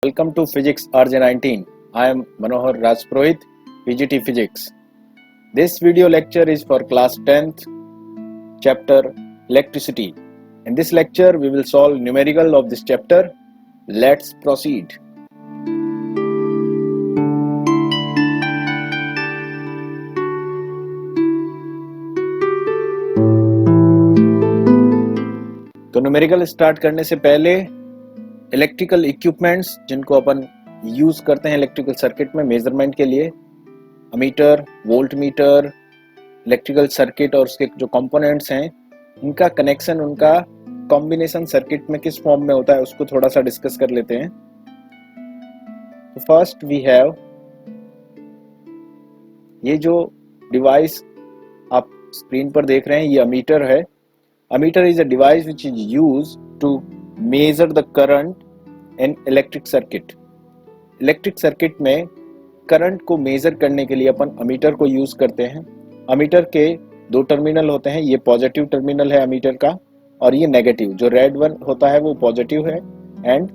Welcome to Physics RJ19. I am Manohar Rajpurohit, PGT Physics. This video lecture is for class 10th, chapter Electricity. In this lecture, we will solve numerical of this chapter. Let's proceed. तो numerical start करने से पहले electrical equipments जिनको अपन use करते हैं electrical circuit में measurement के लिए, ammeter, volt meter, electrical circuit और उसके जो कंपोनेंट्स हैं, इनका कनेक्शन, उनका कॉम्बिनेशन सर्किट में किस फॉर्म में होता है उसको थोड़ा सा डिस्कस कर लेते हैं। तो फर्स्ट वी हैव ये जो डिवाइस आप स्क्रीन पर देख रहे हैं, ये अमीटर है। Ammeter is a device which is used to measure the current in electric circuit. Electric circuit में करंट को मेजर करने के लिए अपन अमीटर को यूज करते हैं। अमीटर के दो टर्मिनल होते हैं, ये पॉजिटिव टर्मिनल है अमीटर का और ये नेगेटिव। जो रेड वन होता है वो पॉजिटिव है and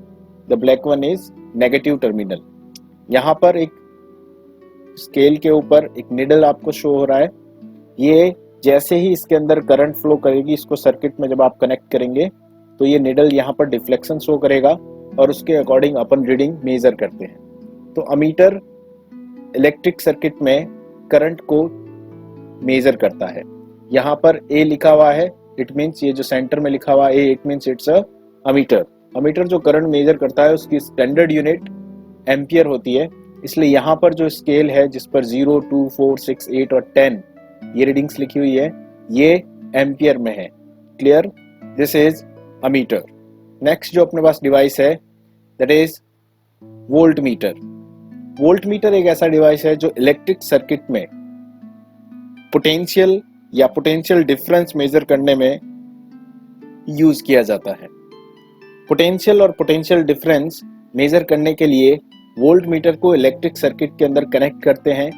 the black one is negative terminal. यहाँ पर एक स्केल के ऊपर एक निडल आपको शो हो रहा है। ये जैसे ही इसके अंदर करंट फ्लो करेगी, इसको सर्किट में जब आप कनेक्ट करेंगे तो ये निडल यहाँ पर डिफ्लेक्शन शो करेगा और उसके अकॉर्डिंग अपन रीडिंग मेजर करते हैं। तो अमीटर इलेक्ट्रिक सर्किट में करंट को मेजर करता है। यहाँ पर ए लिखा हुआ है, इट मीन्स ये जो सेंटर में लिखा हुआ है A, it means it's a ammeter. Ammeter जो करंट मेजर करता है उसकी स्टैंडर्ड यूनिट एम्पियर होती है, इसलिए यहाँ पर जो स्केल है जिस पर 0, 2, 4, 6, 8 और 10 ये रीडिंग्स लिखी हुई है, ये एम्पियर में है। Clear? This is ammeter. Next जो अपने पास डिवाइस है that is volt meter. Volt meter एक ऐसा डिवाइस है जो इलेक्ट्रिक सर्किट में पोटेंशियल या पोटेंशियल डिफरेंस मेजर करने में यूज किया जाता है। पोटेंशियल और पोटेंशियल डिफरेंस मेजर करने के लिए वोल्ट मीटर को इलेक्ट्रिक सर्किट के अंदर कनेक्ट करते हैं।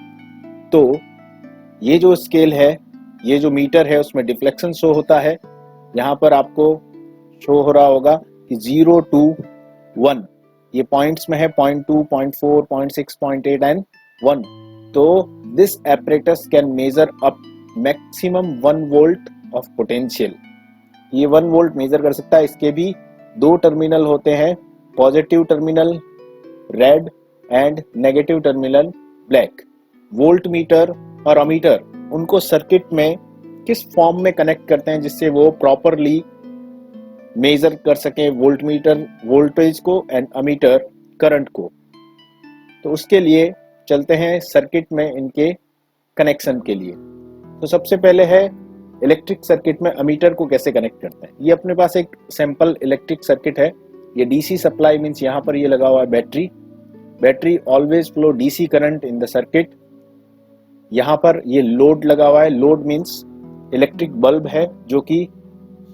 तो ये जो स्केल है, ये जो मीटर है, उसमें डिफ्लेक्शन शो होता है। यहाँ पर आपको शो हो रहा होगा कि 0 to 1 ये पॉइंट्स में है, 0.2, 0.4, 0.6, 0.8 एंड 1। तो this apparatus can measure up maximum 1 volt of potential. ये 1 वोल्ट मेजर कर सकता है। इसके भी दो टर्मिनल होते हैं, positive terminal red and negative terminal black. Volt meter और अमीटर उनको सर्किट में किस फॉर्म में कनेक्ट करते हैं जिससे वो प्रॉपरली मेजर कर सके वोल्ट मीटर वोल्टेज को एंड अमीटर करंट को। तो उसके लिए चलते हैं सर्किट में इनके कनेक्शन के लिए। तो सबसे पहले है इलेक्ट्रिक सर्किट में अमीटर को कैसे कनेक्ट करते हैं। ये अपने पास एक सैंपल इलेक्ट्रिक सर्किट है। ये डीसी सप्लाई मीन्स यहाँ पर ये लगा हुआ है battery. Battery always flow DC current in the circuit. यहाँ पर ये लोड लगा हुआ है। लोड मीन्स इलेक्ट्रिक बल्ब है जो कि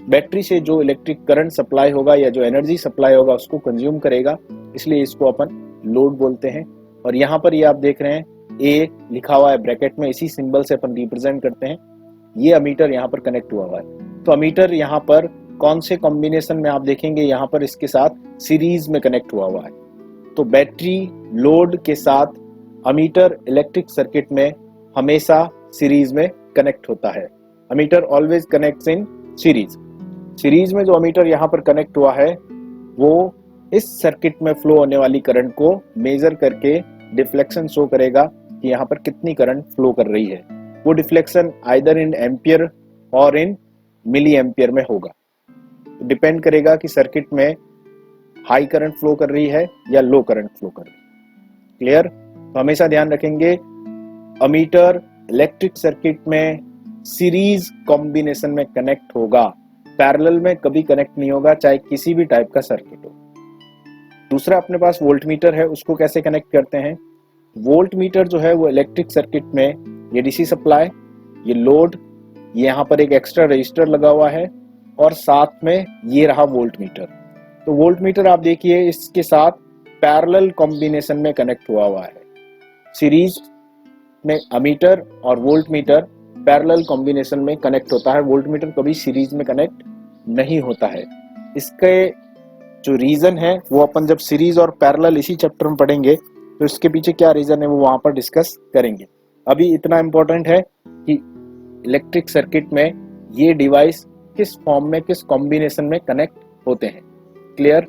बैटरी से जो इलेक्ट्रिक करंट सप्लाई होगा या जो एनर्जी सप्लाई होगा उसको कंज्यूम करेगा, इसलिए इसको अपन लोड बोलते हैं। और यहाँ पर ये आप देख रहे हैं ए लिखा हुआ है ब्रैकेट में, इसी सिंबल से अपन रिप्रेजेंट करते हैं। ये अमीटर यहाँ पर कनेक्ट हुआ हुआ है। तो अमीटर यहाँ पर कौन से कॉम्बिनेशन में आप देखेंगे, यहाँ पर इसके साथ सीरीज में कनेक्ट हुआ हुआ है। तो बैटरी लोड के साथ अमीटर इलेक्ट्रिक सर्किट में हमेशा सीरीज में कनेक्ट होता है। Ammeter always connects in series. Series में जो अमीटर यहाँ पर कनेक्ट हुआ है वो इस सर्किट में फ्लो होने वाली करंट को मेजर करके डिफ्लेक्शन शो करेगा कि यहाँ पर कितनी करंट फ्लो कर रही है। वो डिफ्लेक्शन आइदर इन एम्पियर और इन मिली एम्पियर में होगा। डिपेंड करेगा कि सर्किट में हाई करंट फ्लो कर रही है या लो करंट फ्लो कर रही है। क्लियर? तो हमेशा ध्यान रखेंगे अमीटर इलेक्ट्रिक सर्किट में सीरीज कॉम्बिनेशन में कनेक्ट होगा, पैरेलल में कभी कनेक्ट नहीं होगा, चाहे किसी भी टाइप का सर्किट हो। दूसरा अपने पास वोल्ट मीटर है, उसको कैसे कनेक्ट करते हैं। वोल्ट मीटर जो है वो इलेक्ट्रिक सर्किट में ये डीसी सप्लाई, ये लोड, ये यहाँ पर एक एक्स्ट्रा रजिस्टर लगा हुआ है और साथ में ये रहा वोल्ट मीटर। तो वोल्ट मीटर आप देखिए इसके साथ पैरेलल कॉम्बिनेशन में कनेक्ट हुआ है। सीरीज में अमीटर और वोल्ट मीटर पैरेलल कॉम्बिनेशन में कनेक्ट होता है। वोल्ट मीटर कभी सीरीज में कनेक्ट नहीं होता है। इसके जो रीजन है वो अपन जब सीरीज और पैरेलल इसी चैप्टर में पढ़ेंगे तो इसके पीछे क्या रीजन है वो वहां पर डिस्कस करेंगे। अभी इतना इंपॉर्टेंट है कि इलेक्ट्रिक सर्किट में ये डिवाइस किस फॉर्म में, किस कॉम्बिनेशन में कनेक्ट होते हैं। क्लियर।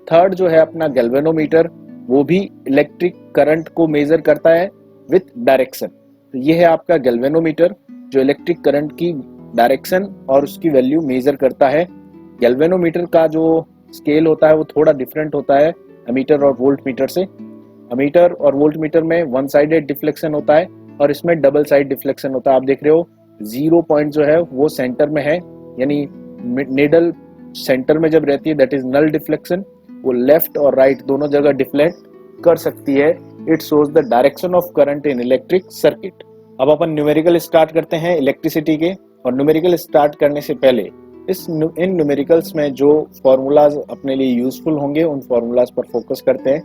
थर्ड जो है अपना गैल्वेनोमीटर, वो भी इलेक्ट्रिक करंट को मेजर करता है विथ डायरेक्शन। तो ये है आपका गैल्वेनोमीटर जो इलेक्ट्रिक करंट की डायरेक्शन और उसकी वैल्यू मेजर करता है। गैल्वेनोमीटर का जो स्केल होता है वो थोड़ा डिफरेंट होता है एमीटर और वोल्ट मीटर से। एमीटर और वोल्ट मीटर में वन साइडेड डिफ्लेक्शन होता है और इसमें डबल साइड डिफ्लेक्शन होता है। आप देख रहे हो 0 पॉइंट जो है वो सेंटर में है, यानी निडल सेंटर में जब रहती है दैट इज नल डिफ्लेक्शन। वो लेफ्ट और राइट दोनों जगह डिफ्लेक्ट कर सकती है। It shows the direction of current in electric circuit. अब अपन न्यूमेरिकल स्टार्ट करते हैं इलेक्ट्रिसिटी के। और न्यूमेरिकल स्टार्ट करने से पहले इन न्यूमेरिकल्स में जो फॉर्मूलाज अपने लिए यूजफुल होंगे उन फॉर्मूलाज पर फोकस करते हैं।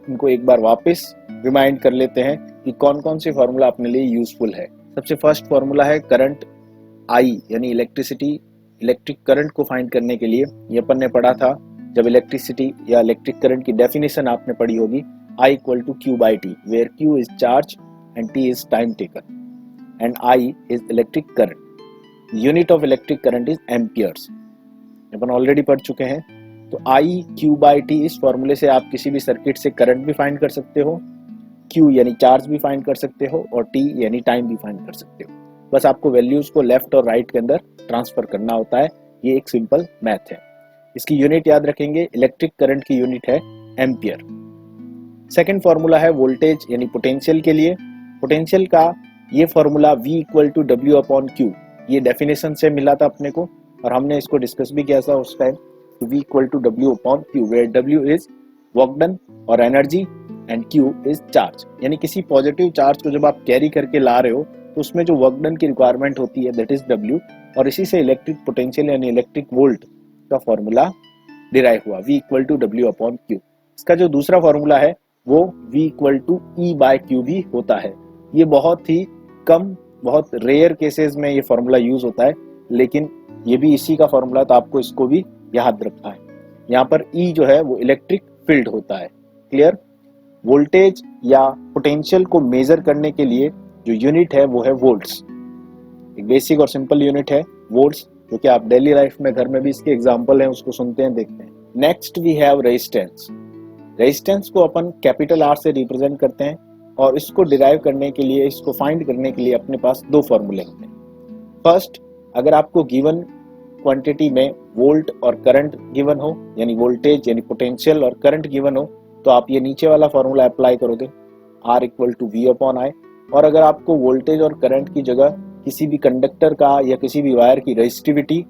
इनको एक बार वापस रिमाइंड कर लेते हैं कि कौन कौन से फॉर्मूला अपने लिए यूजफुल है। सबसे फर्स्ट फॉर्मूला है करंट आई, यानी इलेक्ट्रिक करंट को फाइंड करने के लिए ये अपन ने पढ़ा था जब इलेक्ट्रिसिटी या इलेक्ट्रिक करंट की डेफिनेशन आपने पढ़ी होगी। I equal to Q by T, where Q is charge and T is time taken, and I is electric current. Unit of electric current is amperes. Upon already पढ़ चुके हैं। तो I Q by T इस फॉर्मूले से आप किसी भी सर्किट से करंट भी फाइंड कर सकते हो, Q यानी चार्ज भी फाइंड कर सकते हो और T यानी टाइम भी फाइंड कर सकते हो। बस आपको वैल्यूज को लेफ्ट और राइट के अंदर ट्रांसफर करना होता है। ये एक सिंपल मैथ है। इसकी यूनिट याद रखेंगे, इलेक्ट्रिक करंट की यूनिट है एम्पियर। सेकेंड फॉर्मूला है वोल्टेज यानी पोटेंशियल के लिए। पोटेंशियल का ये formula V equal to W upon Q, ये डेफिनेशन से मिला था अपने को और हमने इसको डिस्कस भी किया था उस टाइम। तो V equal to W upon Q, where W is work done और energy and Q is charge. यानी किसी पॉजिटिव चार्ज को जब आप कैरी करके ला रहे हो तो उसमें जो वर्क डन की रिक्वायरमेंट होती है दैट इज W, और इसी से इलेक्ट्रिक पोटेंशियल यानी इलेक्ट्रिक वोल्ट का फॉर्मूला डिराइव हुआ V equal to W upon Q। इसका जो दूसरा फॉर्मूला है वो V equal to E by Q भी होता है। ये बहुत ही कम, बहुत रेयर केसेस में ये फॉर्मूला यूज होता है, लेकिन ये भी इसी का फॉर्मूला, तो आपको इसको भी याद रखना है। यहाँ पर E जो है वो इलेक्ट्रिक फील्ड होता है। क्लियर। वोल्टेज या पोटेंशियल को मेजर करने के लिए जो यूनिट है वो है वोल्ट्स। एक बेसिक और सिंपल यूनिट है वोल्ट्स, जो कि आप डेली लाइफ में घर में भी इसके एग्जाम्पल हैं, उसको सुनते हैं, देखते हैं। Next we have resistance. Resistance को अपन कैपिटल R से रिप्रेजेंट करते हैं और इसको डिराइव करने के लिए, इसको फाइंड करने के लिए अपने पास दो फॉर्मूले होते हैं। फर्स्ट, अगर आपको गिवन क्वांटिटी में वोल्ट और करंट गिवन हो, यानी वोल्टेज यानी पोटेंशियल और करंट गिवन हो, तो आप ये नीचे वाला फॉर्मूला अप्लाई करोगे R equal to V upon I। और अगर आपको वोल्टेज और करंट की जगह किसी भी कंडक्टर का या किसी भी वायर की रेजिस्टिविटी,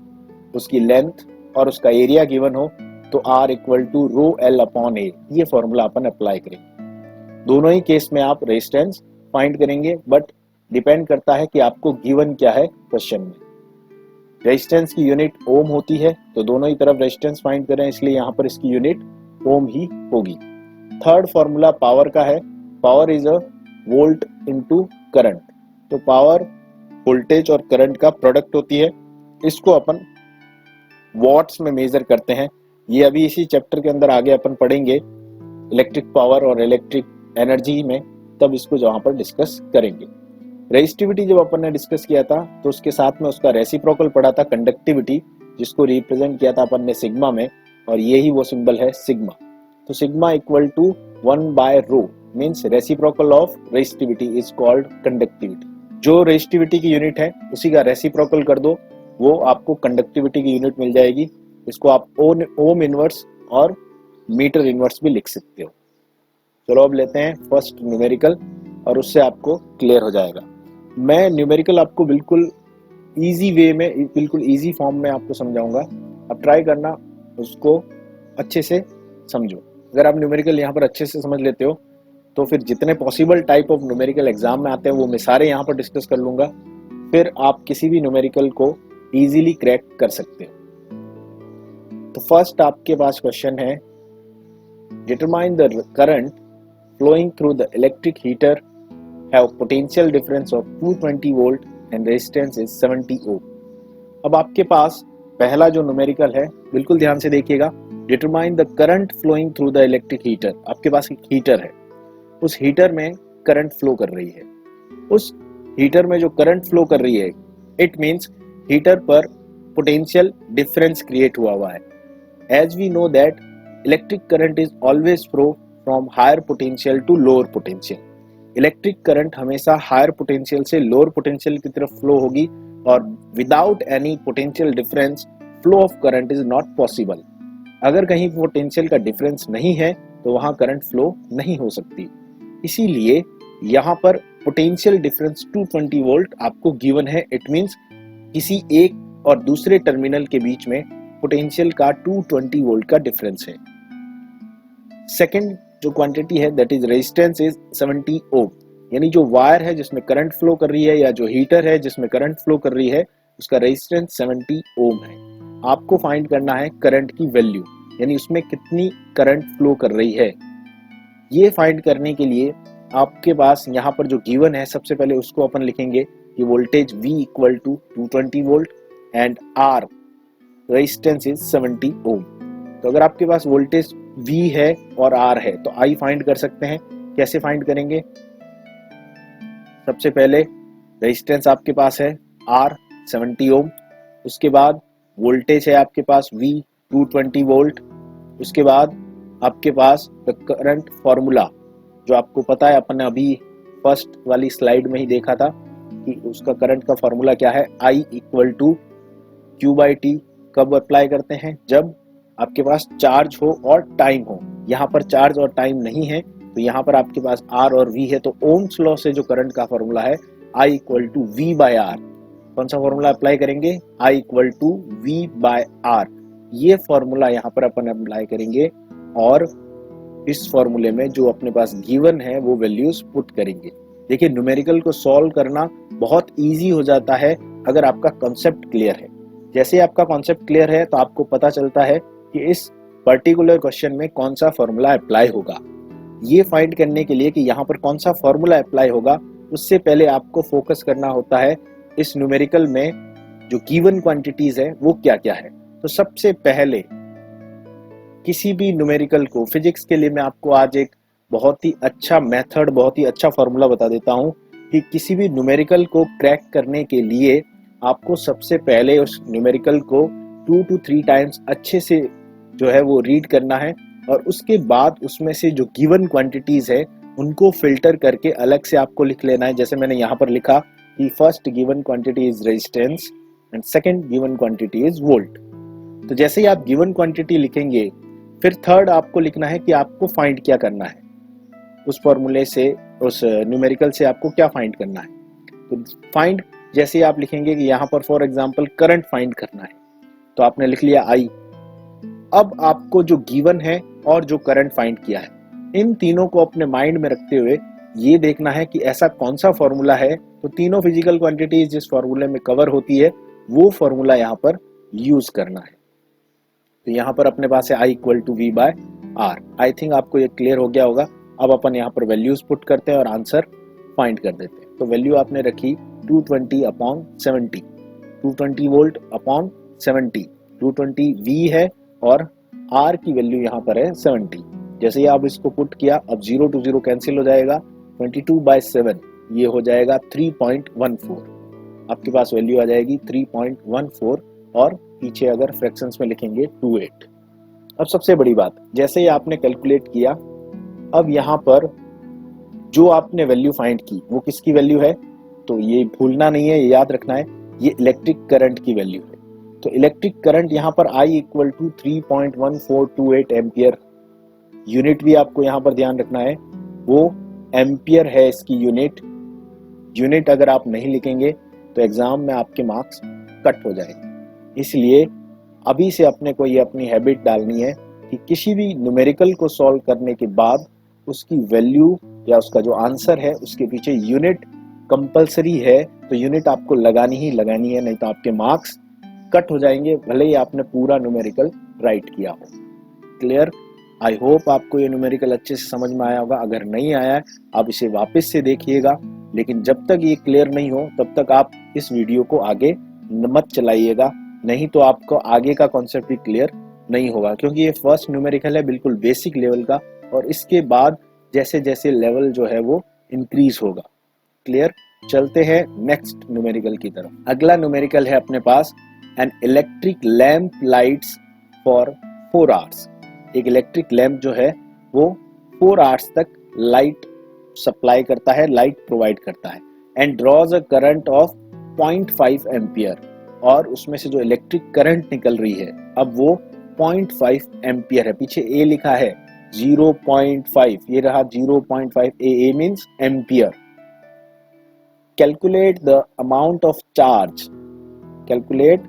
उसकी लेंथ और उसका एरिया गिवन हो, तो R equal to rho L upon A, ये फॉर्मूला अपन अप्लाई करेंगे। दोनों ही केस में आप रेजिस्टेंस फाइंड करेंगे, बट डिपेंड करता है कि आपको गिवन क्या है क्वेश्चन में। रेजिस्टेंस की यूनिट ओम होती है, तो दोनों ही तरफ रेजिस्टेंस फाइंड करें, इसलिए यहाँ पर इसकी यूनिट ओम ही होगी। थर्ड फॉर्मूला पावर का है। Power is a volt into current. तो पावर वोल्टेज और करंट का प्रोडक्ट होती है। इसको अपन वॉट्स में मेजर करते हैं। ये अभी इसी चैप्टर के अंदर आगे अपन पढ़ेंगे इलेक्ट्रिक पावर और इलेक्ट्रिक एनर्जी में, तब इसको जहाँ पर डिस्कस करेंगे। रेजिस्टिविटी जब अपन ने डिस्कस किया था तो उसके साथ में उसका रेसिप्रोकल पढ़ा था कंडक्टिविटी, जिसको रिप्रेजेंट किया था अपन ने सिग्मा में, और ये ही वो सिंबल है सिग्मा। तो सिग्मा इक्वल टू 1 बाय rho means reciprocal of resistivity is called conductivity. जो रेजिस्टिविटी की यूनिट है उसी का रेसिप्रोकल कर दो, वो आपको कंडक्टिविटी की यूनिट मिल जाएगी। इसको आप ओम इनवर्स और मीटर इनवर्स भी लिख सकते हो। चलो अब लेते हैं फर्स्ट न्यूमेरिकल और उससे आपको क्लियर हो जाएगा। मैं न्यूमेरिकल आपको बिल्कुल इजी वे में, बिल्कुल इजी फॉर्म में आपको समझाऊंगा। अब ट्राई करना उसको अच्छे से समझो। अगर आप न्यूमेरिकल यहाँ पर अच्छे से समझ लेते हो तो फिर जितने possible type of numerical exam में आते हैं वो मैं सारे यहाँ पर डिस्कस कर लूंगा। फिर आप किसी भी न्यूमेरिकल को इजीली क्रैक कर सकते हो। तो फर्स्ट आपके पास क्वेश्चन है, determine the current flowing through the electric heater have potential difference of 220 volt and resistance is 70 ohm। अब आपके पास पहला जो न्यूमेरिकल है, बिल्कुल ध्यान से देखिएगा, determine the current flowing through the electric heater. आपके पास एक हीटर है, उस हीटर में करंट फ्लो कर रही है, उस हीटर में जो करंट फ्लो कर रही है, इट मीन्स हीटर पर पोटेंशियल डिफरेंस क्रिएट हुआ है। As we know that electric current is always flow from higher potential to lower potential. Electric current हमेशा हायर पोटेंशियल से लोअर पोटेंशियल की तरफ फ्लो होगी और without any potential difference flow of current is not possible. अगर कहीं potential का difference नहीं है तो वहां करंट फ्लो नहीं हो सकती। इसीलिए यहाँ पर पोटेंशियल डिफरेंस 220 वोल्ट आपको गिवन है। इट मींस किसी एक और दूसरे टर्मिनल के बीच में पोटेंशियल का 220 वोल्ट का डिफरेंस है। सेकंड जो क्वांटिटी है दैट इज रेजिस्टेंस इज 70 ओम, यानी जो वायर है जिसमें करंट फ्लो कर रही है या जो हीटर है जिसमें करंट फ्लो कर रही है उसका रेजिस्टेंस 70 ओम है। आपको फाइंड करना है करंट की वैल्यू, यानी उसमें कितनी करंट फ्लो कर रही है। ये फाइंड करने के लिए आपके पास यहाँ पर जो गिवन है सबसे पहले उसको अपन लिखेंगे कि voltage V equal to 220 volt and R resistance is 70 ohm. तो अगर आपके पास वोल्टेज V है और R है तो I फाइंड कर सकते हैं। कैसे फाइंड करेंगे? सबसे पहले रेजिस्टेंस आपके पास है R 70 ओम, उसके बाद वोल्टेज है आपके पास V 220 वोल्ट, उसके बाद आपके पास द करंट फॉर्मूला जो आपको पता है, अपन ने अभी फर्स्ट वाली स्लाइड में ही देखा था कि उसका करंट का फॉर्मूला क्या है, I इक्वल टू Q/T। कब अप्लाई करते हैं? जब आपके पास चार्ज हो और टाइम हो। यहाँ पर चार्ज और टाइम नहीं है तो यहाँ पर आपके पास R और V है, तो ओम्स लॉ से जो करंट का फॉर्मूला है I इक्वल टू V/R। कौन सा फॉर्मूला अप्लाई करेंगे? I equal to V/R। ये फॉर्मूला यहाँ पर अपन अप्लाई करेंगे और इस फॉर्मूले में जो अपने पास गिवन है वो वैल्यूज पुट करेंगे। देखिए, न्यूमेरिकल को सॉल्व करना बहुत इजी हो जाता है अगर आपका कॉन्सेप्ट क्लियर है। जैसे आपका कॉन्सेप्ट क्लियर है तो आपको पता चलता है कि इस पर्टिकुलर क्वेश्चन में कौन सा फॉर्मूला अप्लाई होगा। ये फाइंड करने के लिए कि यहाँ पर कौन सा फॉर्मूला अप्लाई होगा, उससे पहले आपको फोकस करना होता है इस न्यूमेरिकल में जो गिवन क्वांटिटीज है वो क्या क्या है। तो सबसे पहले किसी भी न्यूमेरिकल को, फिजिक्स के लिए मैं आपको आज एक बहुत ही अच्छा मेथड, बहुत ही अच्छा फॉर्मूला बता देता हूँ कि किसी भी न्यूमेरिकल को क्रैक करने के लिए आपको सबसे पहले उस न्यूमेरिकल को 2 to 3 टाइम्स अच्छे से जो है वो रीड करना है और उसके बाद उसमें से जो गिवन क्वांटिटीज है उनको फिल्टर करके अलग से आपको लिख लेना है। जैसे मैंने यहाँ पर लिखा कि first given quantity is resistance and second given quantity is volt. तो जैसे ही आप गिवन क्वांटिटी लिखेंगे फिर थर्ड आपको लिखना है कि आपको फाइंड क्या करना है, उस फॉर्मूले से, उस न्यूमेरिकल से आपको क्या फाइंड करना है। तो फाइंड जैसे आप लिखेंगे कि यहाँ पर फॉर एग्जांपल करंट फाइंड करना है तो आपने लिख लिया I। अब आपको जो गिवन है और जो करंट फाइंड किया है इन तीनों को अपने माइंड में रखते हुए ये देखना है कि ऐसा कौन सा फॉर्मूला है, तो तीनों फिजिकल क्वांटिटीज जिस फॉर्मूले में कवर होती है वो फॉर्मूला यहाँ पर यूज करना है। तो यहाँ पर अपने पास है I equal to V/R। I think आपको ये क्लियर हो गया होगा। अब अपन यहाँ पर वैल्यूज पुट करते हैं और आंसर फाइंड कर देते हैं। तो वैल्यू आपने रखी 220/70, 220 वोल्ट अपॉन 70, 220 V है और R की वैल्यू यहाँ पर है 70। जैसे ही आप इसको पुट किया, अब 0 to 0 कैंसिल हो जाएगा, 22/7 ये हो जाएगा 3.14। आपके पास वैल्यू आ जाएगी 3.14 और पीछे अगर फ्रैक्शंस में लिखेंगे 28। अब सबसे बड़ी बात, जैसे ही आपने कैलकुलेट किया, अब यहाँ पर जो आपने वैल्यू फाइंड की वो किसकी वैल्यू है, तो ये भूलना नहीं है, ये याद रखना है, ये इलेक्ट्रिक करंट की वैल्यू है। तो इलेक्ट्रिक करंट यहाँ पर I equal to 3.1428 ampere, unit भी आपको यहाँ पर ध्यान रखना है, वो एम्पियर है इसकी यूनिट अगर आप नहीं लिखेंगे तो एग्जाम में आपके मार्क्स कट हो जाएंगे। इसलिए अभी से अपने को ये अपनी हैबिट डालनी है कि किसी भी न्यूमेरिकल को सॉल्व करने के बाद उसकी वैल्यू या उसका जो आंसर है उसके पीछे यूनिट कंपलसरी है, तो यूनिट आपको लगानी ही लगानी है, नहीं तो आपके मार्क्स कट हो जाएंगे भले ही आपने पूरा न्यूमेरिकल राइट किया हो। क्लियर? आई होप आपको ये न्यूमेरिकल अच्छे से समझ में आया होगा। अगर नहीं आया है आप इसे वापस से देखिएगा, लेकिन जब तक ये क्लियर नहीं हो तब तक आप इस वीडियो को आगे मत चलाइएगा, नहीं तो आपको आगे का कॉन्सेप्ट भी क्लियर नहीं होगा, क्योंकि ये फर्स्ट न्यूमेरिकल है बिल्कुल बेसिक लेवल का, और इसके बाद जैसे जैसे लेवल जो है वो इंक्रीज होगा। क्लियर? चलते हैं नेक्स्ट न्यूमेरिकल की तरफ। अगला न्यूमेरिकल है अपने पास, an electric lamp lights for 4 hours. एक इलेक्ट्रिक लैंप जो है वो 4 आवर्स तक लाइट सप्लाई करता है, लाइट प्रोवाइड करता है, and draws a current of 0.5 ampere, और उसमें से जो इलेक्ट्रिक करंट निकल रही है अब वो 0.5 एम्पियर है। पीछे ए लिखा है 0.5, ये रहा 0.5, A means ampere. Calculate the amount of charge, calculate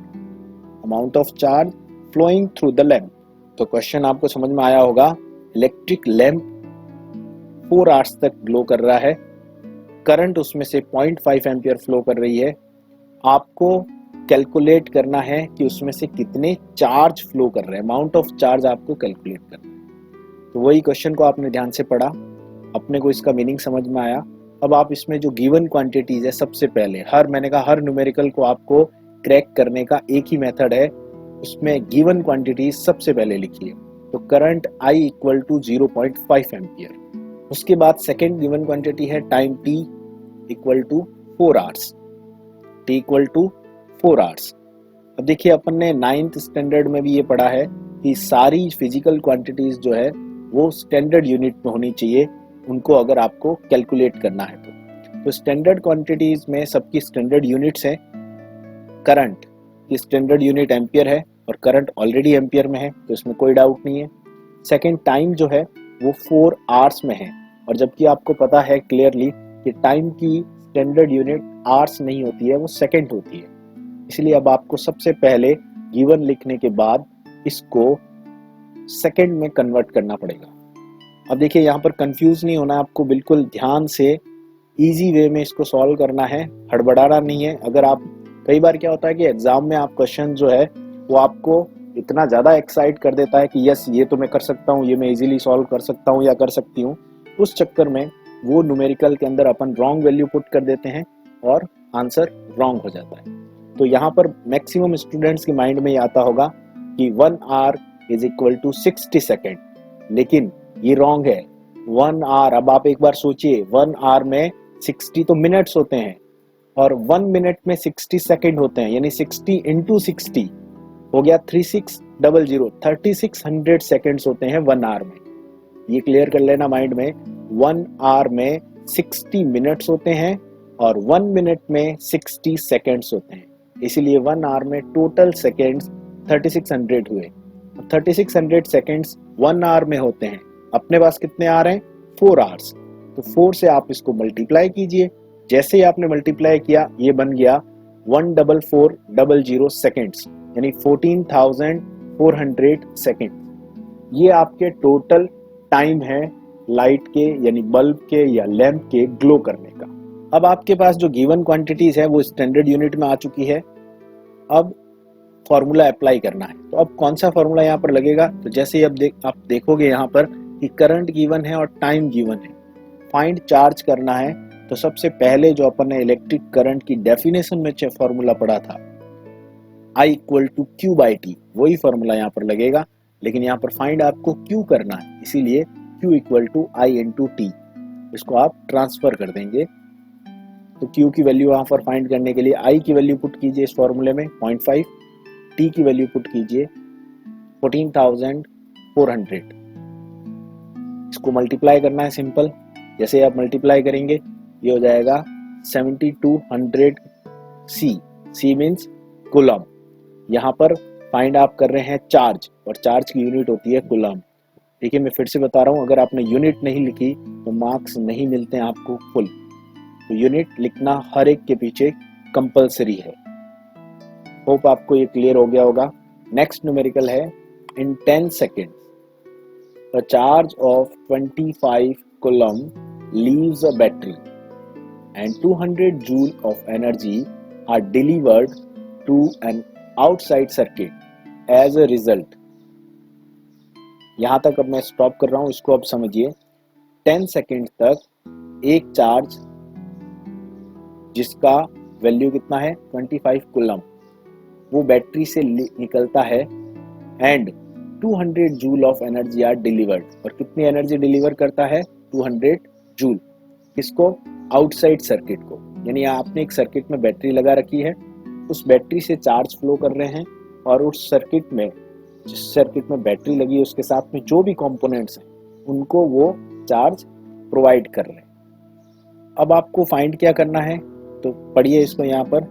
amount of charge flowing through the lamp. तो क्वेश्चन आपको समझ में आया होगा। इलेक्ट्रिक लैंप 4 आवर्स तक ग्लो कर रहा है, करंट उसमें से 0.5 एम्पियर फ्लो कर रही है। आपको कैलकुलेट करना है कि उसमें से कितने चार्ज फ्लो कर रहे हैं, अमाउंट ऑफ चार्ज आपको कैलकुलेट करना है। तो वही क्वेश्चन को आपने ध्यान से पढ़ा, अपने को इसका मीनिंग समझ में आया। अब आप इसमें जो गिवन क्वांटिटीज है, सबसे पहले मैंने कहा हर न्यूमेरिकल को आपको क्रैक करने का एक ही मेथड है, उसमें गिवन क्वांटिटीज सबसे पहले लिखिए। तो current I equal to 0.5 ampere. उसके बाद सेकेंड गिवन क्वांटिटी है time T equal to 4 hours, T equal to 4 hours. अब देखिए अपन ने 9th स्टैंडर्ड में भी ये पढ़ा है कि सारी फिजिकल क्वांटिटीज जो है वो स्टैंडर्ड यूनिट में होनी चाहिए, उनको अगर आपको कैलकुलेट करना है तो स्टैंडर्ड क्वांटिटीज में सबकी स्टैंडर्ड यूनिट्स हैं। करंट की स्टैंडर्ड यूनिट एम्पियर है, और करंट ऑलरेडी एम्पियर में है तो इसमें कोई डाउट नहीं है। सेकेंड, टाइम जो है वो 4 आवर्स में है, और जबकि आपको पता है क्लियरली कि टाइम की स्टैंडर्ड यूनिट आवर्स नहीं होती है, वो सेकेंड होती है। इसलिए अब आपको सबसे पहले गिवन लिखने के बाद इसको सेकेंड में कन्वर्ट करना पड़ेगा। अब देखिए यहाँ पर कंफ्यूज नहीं होना, आपको बिल्कुल ध्यान से इजी वे में इसको सॉल्व करना है, हड़बड़ाना नहीं है। अगर आप, कई बार क्या होता है कि एग्जाम में आप क्वेश्चन जो है वो आपको इतना ज़्यादा एक्साइट कर देता है कि यस ये तो मैं कर सकता हूँ, ये मैं इजीली सॉल्व कर सकता हूँ या कर सकती हूँ, उस चक्कर में वो न्यूमेरिकल के अंदर अपन रॉन्ग वैल्यू पुट कर देते हैं और आंसर रॉन्ग हो जाता है। तो यहाँ पर मैक्सिमम स्टूडेंट्स के माइंड में ये आता होगा कि 1 hour is equal to 60 second, लेकिन ये रॉन्ग है। 1 आवर, अब आप एक बार सोचिए, 1 आवर में 60 तो मिनट्स होते हैं और 1 मिनट में 60 सेकेंड होते हैं, यानी 60 इंटू 60 हो गया 3600, 3600 सेकेंड्स होते हैं 1 आवर में। ये क्लियर कर लेना माइंड में, 1 आवर में 60 मिनट्स होते हैं और 1 मिनट में 60 सेकेंड्स होते हैं, इसीलिए 1 आवर में टोटल सेकेंड्स 3600 हुए। 3600 सेकेंड्स 1 आवर में होते हैं, अपने पास कितने आ रहे हैं? 4 आवर्स। तो 4 से आप इसको मल्टीप्लाई कीजिए, जैसे ही आपने मल्टीप्लाई किया ये बन गया 14400 सेकेंड्स, यानी 14400 सेकेंड। ये आपके टोटल टाइम है लाइट के, यानी बल्ब के या लैंप के ग्लो करने का। अब आपके पास जो गिवन क्वांटिटीज है वो स्टैंडर्ड यूनिट में आ चुकी है। अब फॉर्मूला अप्लाई करना है, तो अब कौन सा फॉर्मूला यहाँ पर लगेगा? तो जैसे ही आप देखोगे यहाँ पर कि करंट गिवन है और टाइम गिवन है, फाइंड चार्ज करना है। तो सबसे पहले जो अपन ने इलेक्ट्रिक करंट की डेफिनेशन में फॉर्मूला पढ़ा था, I equal to Q by T, वही फॉर्मूला यहाँ पर लगेगा। लेकिन यहाँ पर फाइंड आपको Q करना है, इसीलिए Q equal to I into T, इसको आप ट्रांसफर कर देंगे। तो Q की वैल्यू यहाँ पर फाइंड करने के लिए I की वैल्यू पुट कीजिए इस फॉर्मूले में 0.5, T की वैल्यू पुट कीजिए 14400, इसको मल्टीप्लाई करना है सिंपल। जैसे आप मल्टीप्लाई करेंगे ये हो जाएगा 7200 C मीन्स कूलम। यहाँ पर फाइंड आप कर रहे हैं चार्ज, और चार्ज की यूनिट होती है कूलम। देखिए मैं फिर से बता रहा हूँ, अगर आपने यूनिट नहीं लिखी तो मार्क्स नहीं मिलते हैं आपको फुल। तो यूनिट लिखना हर एक के पीछे कंपलसरी है। होप आपको ये क्लियर हो गया होगा। नेक्स्ट न्यूमेरिकल है, इन 10 second a charge of 25 coulomb leaves a battery and 200 joule of energy are delivered to an outside circuit as a result। यहाँ तक अब मैं स्टॉप कर रहा हूँ, इसको अब समझिए। 10 सेकेंड तक एक चार्ज जिसका वैल्यू कितना है 25 कूलम, वो बैटरी से निकलता है and 200 joule of energy are delivered. और कितनी एनर्जी डिलीवर करता है? 200 जूल। किसको? आउटसाइड सर्किट को। यानी आपने एक सर्किट में बैटरी लगा रखी है, उस बैटरी से चार्ज फ्लो कर रहे हैं और उस सर्किट में, जिस सर्किट में बैटरी लगी है उसके साथ में जो भी कंपोनेंट्स हैं उनको वो चार्ज प्रोवाइड कर रहे हैं। अब आपको फाइंड क्या करना है? तो पढ़िए इसको यहाँ पर,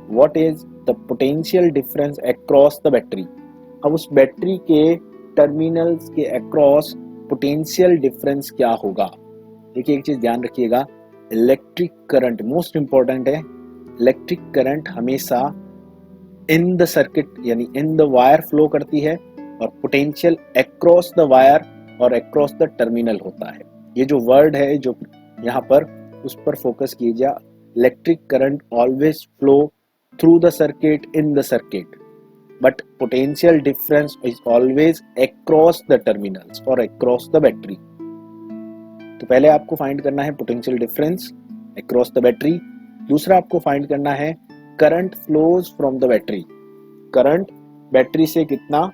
what is the potential difference across the battery. अब उस बैटरी के टर्मिनल्स के अक्रॉस पोटेंशियल डिफरेंस क्या होगा? देखिए एक चीज ध्यान रखिएगा, इलेक्ट्रिक करंट मोस्ट इंपॉर्टेंट है। इलेक्ट्रिक करंट हमेशा इन द सर्किट यानी इन द वायर फ्लो करती है और पोटेंशियल अक्रॉस द वायर और अक्रॉस द टर्मिनल होता है। ये जो वर्ड है जो यहाँ पर, उस पर फोकस कीजिए। Electric current always flow through the circuit in the circuit, but potential difference is always across the terminals और अक्रॉस द बैटरी। तो पहले आपको फाइंड करना है potential difference across the battery. दूसरा आपको फाइंड करना है current flows from the battery, current battery से कितना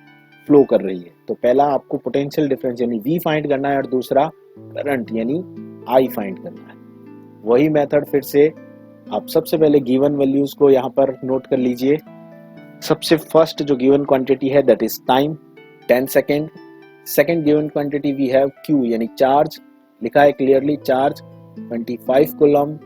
फ्लो कर रही है। तो पहला आपको पोटेंशियल डिफरेंस यानी V फाइंड करना है और दूसरा करंट यानी I फाइंड करना है। वही मेथड फिर से आप सबसे पहले गिवन वैल्यूज को यहाँ पर नोट कर लीजिए। सबसे फर्स्ट जो गिवन क्वांटिटी है that is time 10 second. Second given quantity we have Q यानी चार्ज, लिखा है क्लियरली चार्ज 25 कूलम।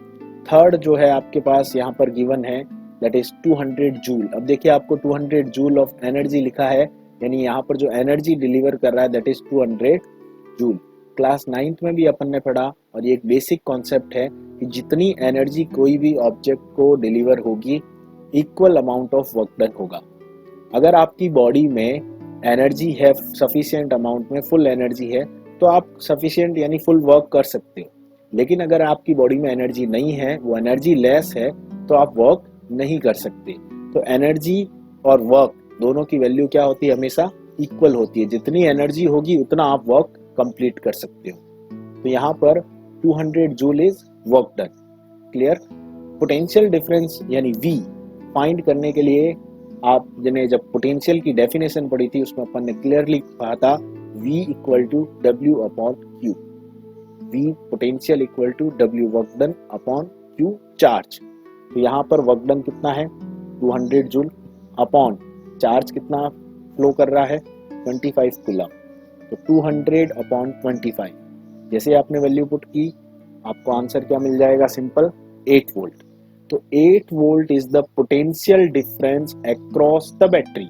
थर्ड जो है आपके पास यहाँ पर गिवन है दैट इज 200 जूल। अब देखिए आपको 200 जूल ऑफ एनर्जी लिखा है, यानी यहाँ पर जो एनर्जी डिलीवर कर रहा है that is 200 joule. Class 9th में भी अपन ने पढ़ा और ये एक बेसिक कॉन्सेप्ट है कि जितनी एनर्जी कोई भी ऑब्जेक्ट को डिलीवर होगी equal amount of work done होगा। अगर आपकी बॉडी में एनर्जी है सफिशिएंट अमाउंट में, फुल एनर्जी है, तो आप सफिशिएंट यानी फुल वर्क कर सकते हो। लेकिन अगर आपकी बॉडी में एनर्जी नहीं है, वो एनर्जी लेस है, तो आप वर्क नहीं कर सकते। तो एनर्जी और वर्क दोनों की वैल्यू क्या होती है? हमेशा इक्वल होती है। जितनी एनर्जी होगी उतना आप वर्क कंप्लीट कर सकते हो। तो यहाँ पर 200 joule is work done. Clear? Potential difference यानी V फाइंड करने के लिए आपने जब पोटेंशियल की डेफिनेशन पढ़ी थी उसमें अपन ने क्लियरली कहा था V equal to W upon Q। V potential equal to W work done upon Q charge. तो यहाँ पर वर्क डन कितना है? 200 जूल अपॉन चार्ज कितना फ्लो कर रहा है? 25 कूलम। तो 200 अपॉन 25, जैसे आपने वैल्यू पुट की आपको आंसर क्या मिल जाएगा? Simple 8 volt. तो 8 volt is the potential difference across the battery.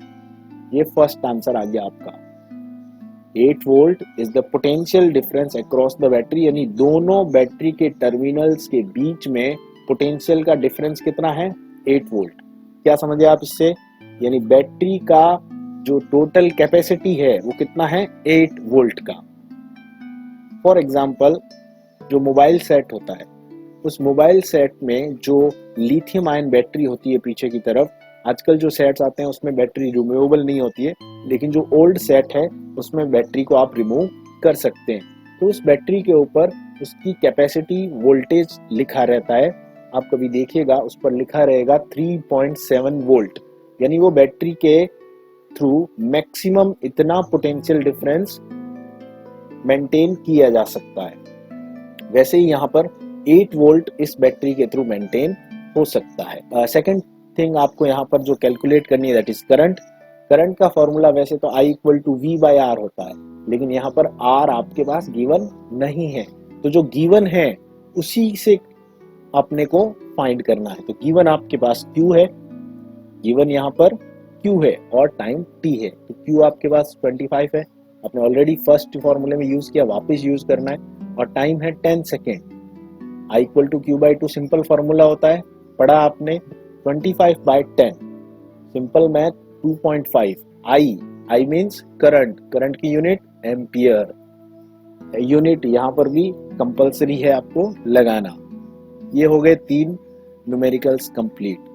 ये फर्स्ट आंसर आ गया आपका। 8 volt is the potential difference across the battery, यानी दोनों बैटरी के टर्मिनल्स के बीच में पोटेंशियल का डिफरेंस कितना है? 8 वोल्ट। क्या समझे आप इससे? यानी बैटरी का जो टोटल कैपेसिटी है वो कितना है? 8 वोल्ट का। फॉर एग्जाम्पल जो मोबाइल सेट होता है, उस मोबाइल सेट में जो लिथियम आयन बैटरी होती है पीछे की तरफ, आजकल जो सेट्स आते हैं उसमें बैटरी रिमूवेबल नहीं होती है, लेकिन जो ओल्ड सेट है उसमें बैटरी को आप रिमूव कर सकते हैं। तो उस बैटरी के ऊपर उसकी कैपेसिटी वोल्टेज लिखा रहता है। आप कभी देखिएगा उस पर लिखा रहेगा 3.7 वोल्ट, यानी वो बैटरी के थ्रू मैक्सिमम इतना पोटेंशियल डिफरेंस मेंटेन किया जा सकता है। वैसे ही यहाँ पर 8 वोल्ट इस बैटरी के थ्रू मेंटेन हो सकता है। सेकंड थिंग आपको यहाँ पर जो कैलकुलेट करनी है दैट इज करंट। करंट का फॉर्मूला वैसे तो I equal to V by R होता है, लेकिन यहाँ पर R आपके पास गिवन नहीं है, तो जो गिवन है उसी से अपने को फाइंड करना है। तो गिवन आपके पास Q है, गिवन यहाँ पर Q है और टाइम T है। तो Q आपके पास 25 है, आपने ऑलरेडी फर्स्ट फॉर्मूले में यूज किया, वापस यूज करना है, और टाइम है 10 second. I equal to Q by 2 simple formula होता है, पढ़ा आपने। 25 by 10 simple math 2.5। I means current, current की यूनिट एम्पियर, यूनिट यहाँ पर भी कंपलसरी है आपको लगाना। ये हो गए 3 न्यूमेरिकल्स कंप्लीट।